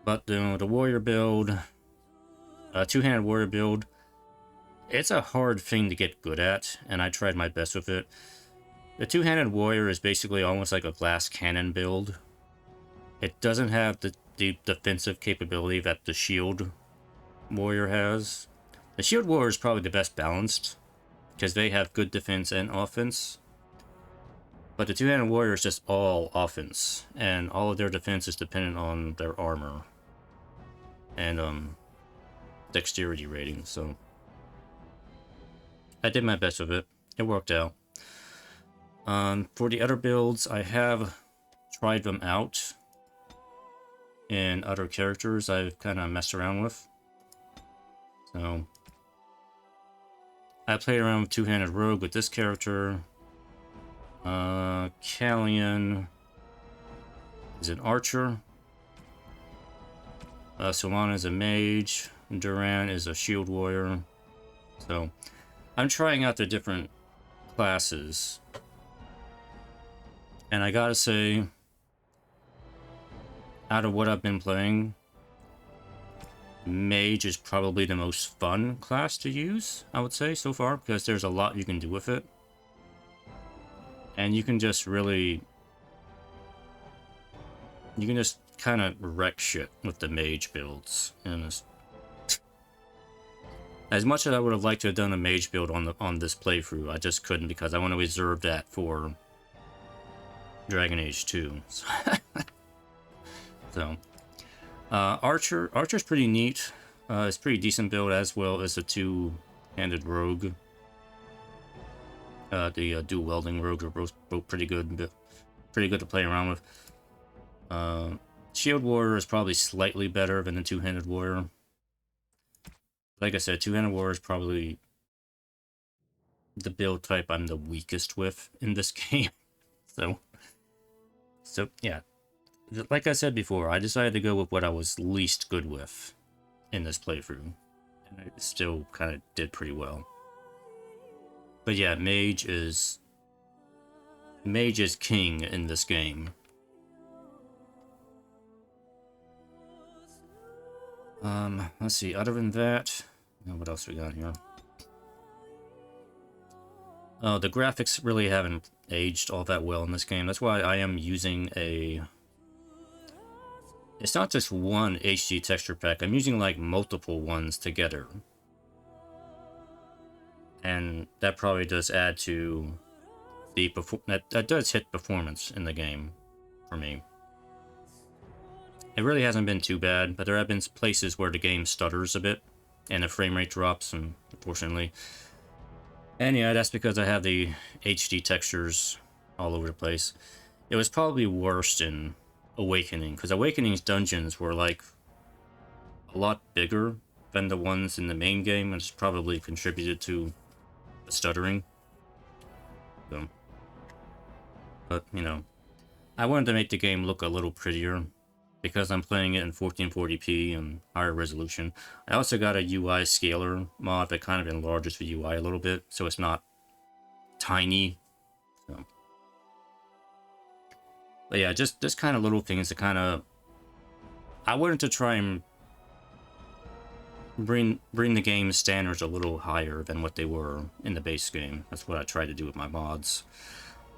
But the warrior build, two-handed warrior build, it's a hard thing to get good at, and I tried my best with it. The two-handed warrior is basically almost like a glass cannon build. It doesn't have the defensive capability that the shield warrior has. The shield warrior is probably the best balanced, because they have good defense and offense. But the two-handed warrior is just all offense, and all of their defense is dependent on their armor and dexterity rating, so I did my best with it. It worked out. For the other builds, I have tried them out in other characters I've kind of messed around with. So I played around with two-handed rogue with this character. Callian is an archer. Solana is a mage. Duran is a shield warrior. So I'm trying out the different classes. And I gotta say, out of what I've been playing, mage is probably the most fun class to use, I would say, so far, because there's a lot you can do with it. And you can just really you can just kind of wreck shit with the mage builds. And it's, as much as I would have liked to have done a mage build on this playthrough, I just couldn't because I want to reserve that for Dragon Age 2. So, Archer's pretty neat. It's a pretty decent build, as well as the two-handed rogue. The dual welding rogues are both pretty good to play around with. Shield Warrior is probably slightly better than the two-handed warrior. Like I said, two-handed warrior is probably the build type I'm the weakest with in this game. So yeah. Like I said before, I decided to go with what I was least good with in this playthrough. And I still kind of did pretty well. But yeah, Mage is king in this game. Let's see, other than that, what else we got here? Oh, the graphics really haven't aged all that well in this game. That's why I am using it's not just one HD texture pack. I'm using like multiple ones together. And that probably does add to the that does hit performance in the game for me. It really hasn't been too bad, but there have been places where the game stutters a bit and the frame rate drops, unfortunately. And yeah, that's because I have the HD textures all over the place. It was probably worse in Awakening, because Awakening's dungeons were like a lot bigger than the ones in the main game, and it's probably contributed to the stuttering. So, but you know, I wanted to make the game look a little prettier because I'm playing it in 1440p and higher resolution. I also got a UI scaler mod that kind of enlarges the UI a little bit, so it's not tiny. So. But yeah, just kind of little things to kind of... I wanted to try and bring the game's standards a little higher than what they were in the base game. That's what I tried to do with my mods.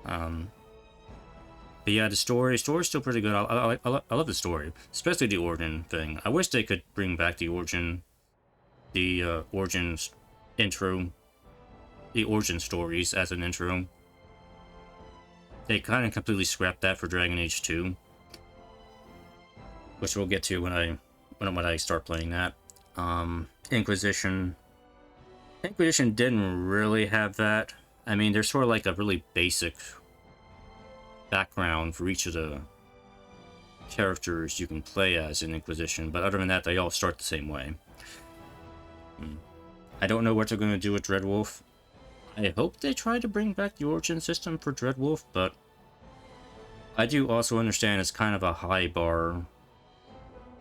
But yeah, the story's still pretty good. I love the story, especially the Origin thing. I wish they could bring back the Origin intro, the Origin stories as an intro. They kind of completely scrapped that for Dragon Age 2, which we'll get to when I start playing that. Inquisition didn't really have that. I mean, there's sort of like a really basic background for each of the characters you can play as in Inquisition, but other than that, they all start the same way. I don't know what they're going to do with Dreadwolf. I hope they try to bring back the Origin system for Dreadwolf, but I do also understand it's kind of a high bar.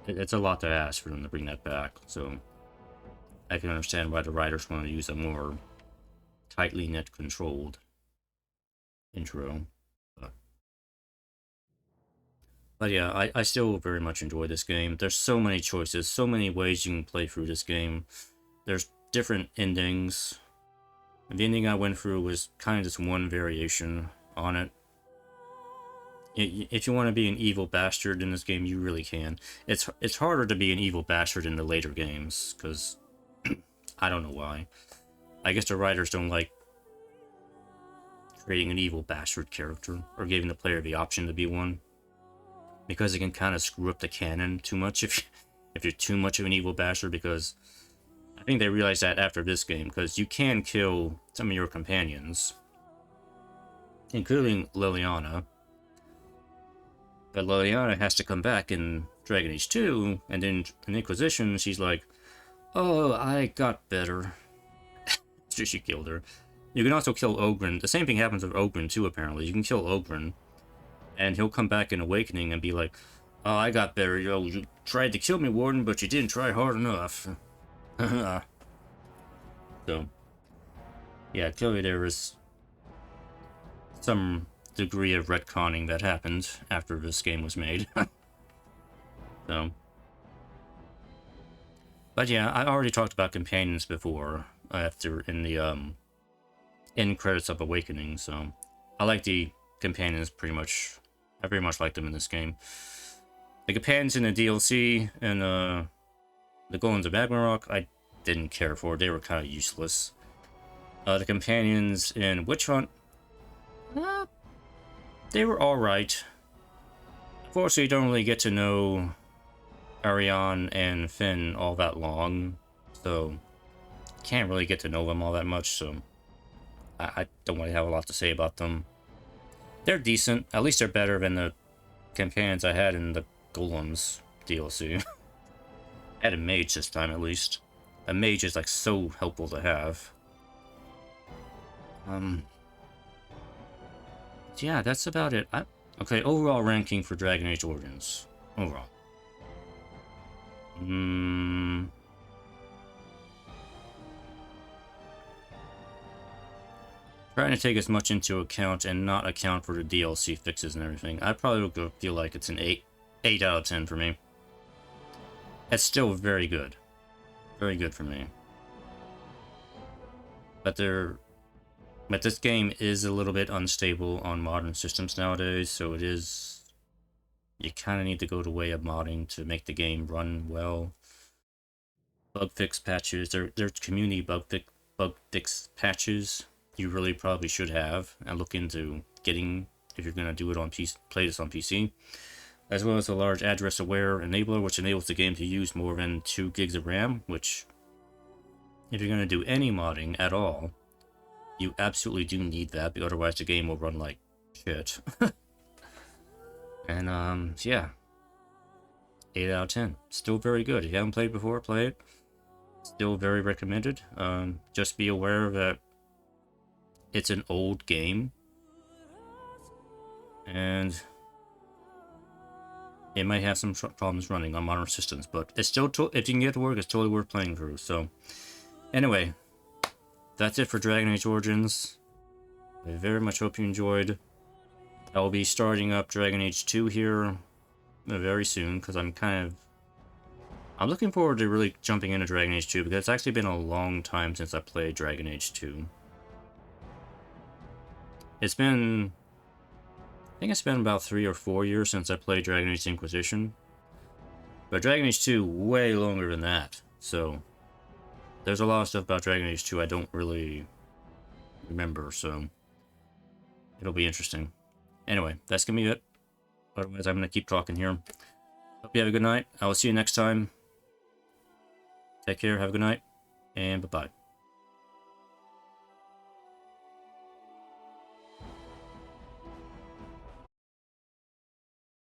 It's a lot to ask for them to bring that back, so I can understand why the writers want to use a more tightly knit controlled intro. But yeah, I still very much enjoy this game. There's so many choices, so many ways you can play through this game. There's different endings. The ending I went through was kind of just one variation on it. If you want to be an evil bastard in this game, you really can. It's harder to be an evil bastard in the later games, because I don't know why. I guess the writers don't like creating an evil bastard character, or giving the player the option to be one. Because it can kind of screw up the canon too much if you're too much of an evil bastard, because I think they realized that after this game, because you can kill some of your companions, including Liliana. But Liliana has to come back in Dragon Age 2, and then in Inquisition, she's like, oh, I got better. So she killed her. You can also kill Ogren. The same thing happens with Ogren too, apparently. You can kill Ogren, and he'll come back in Awakening and be like, oh, I got better. Yo, you tried to kill me, Warden, but you didn't try hard enough. So, yeah, clearly there was some degree of retconning that happened after this game was made. So, but yeah, I already talked about companions before, after in the end credits of Awakening, so I like the companions pretty much. I very much like them in this game. The companions in the DLC and the Golems of Ragnarok, I didn't care for. They were kind of useless. The companions in Witch Hunt, they were alright. Unfortunately, you don't really get to know Ariane and Finn all that long, so can't really get to know them all that much, so I don't really have a lot to say about them. They're decent. At least they're better than the companions I had in the Golems DLC. I had a mage this time, at least. A mage is, like, so helpful to have. Yeah, that's about it. Okay, overall ranking for Dragon Age Origins. Overall. Trying to take as much into account and not account for the DLC fixes and everything. I probably would feel like it's an 8 out of 10 for me. It's still very good. Very good for me. But this game is a little bit unstable on modern systems nowadays, so it is... You kind of need to go the way of modding to make the game run well. Bug fix patches, there's community bug fix patches you really probably should have and look into getting if you're going to do it on PC, play this on PC. As well as a large address aware enabler, which enables the game to use more than 2 gigs of RAM, which if you're going to do any modding at all, you absolutely do need that, because otherwise the game will run like shit. And yeah, 8 out of 10. Still very good. If you haven't played before, play it. Still very recommended. Just be aware that it's an old game, and it might have some problems running on modern systems, but it's still, if you can get it to work, it's totally worth playing through. So, anyway, that's it for Dragon Age Origins. I very much hope you enjoyed. I will be starting up Dragon Age 2 here very soon, because I'm looking forward to really jumping into Dragon Age 2, because it's actually been a long time since I played Dragon Age 2. I think it's been about 3 or 4 years since I played Dragon Age Inquisition. But Dragon Age 2, way longer than that. So, there's a lot of stuff about Dragon Age 2 I don't really remember, so it'll be interesting. Anyway, that's gonna be it. Otherwise, I'm gonna keep talking here. Hope you have a good night. I will see you next time. Take care, have a good night, and bye-bye.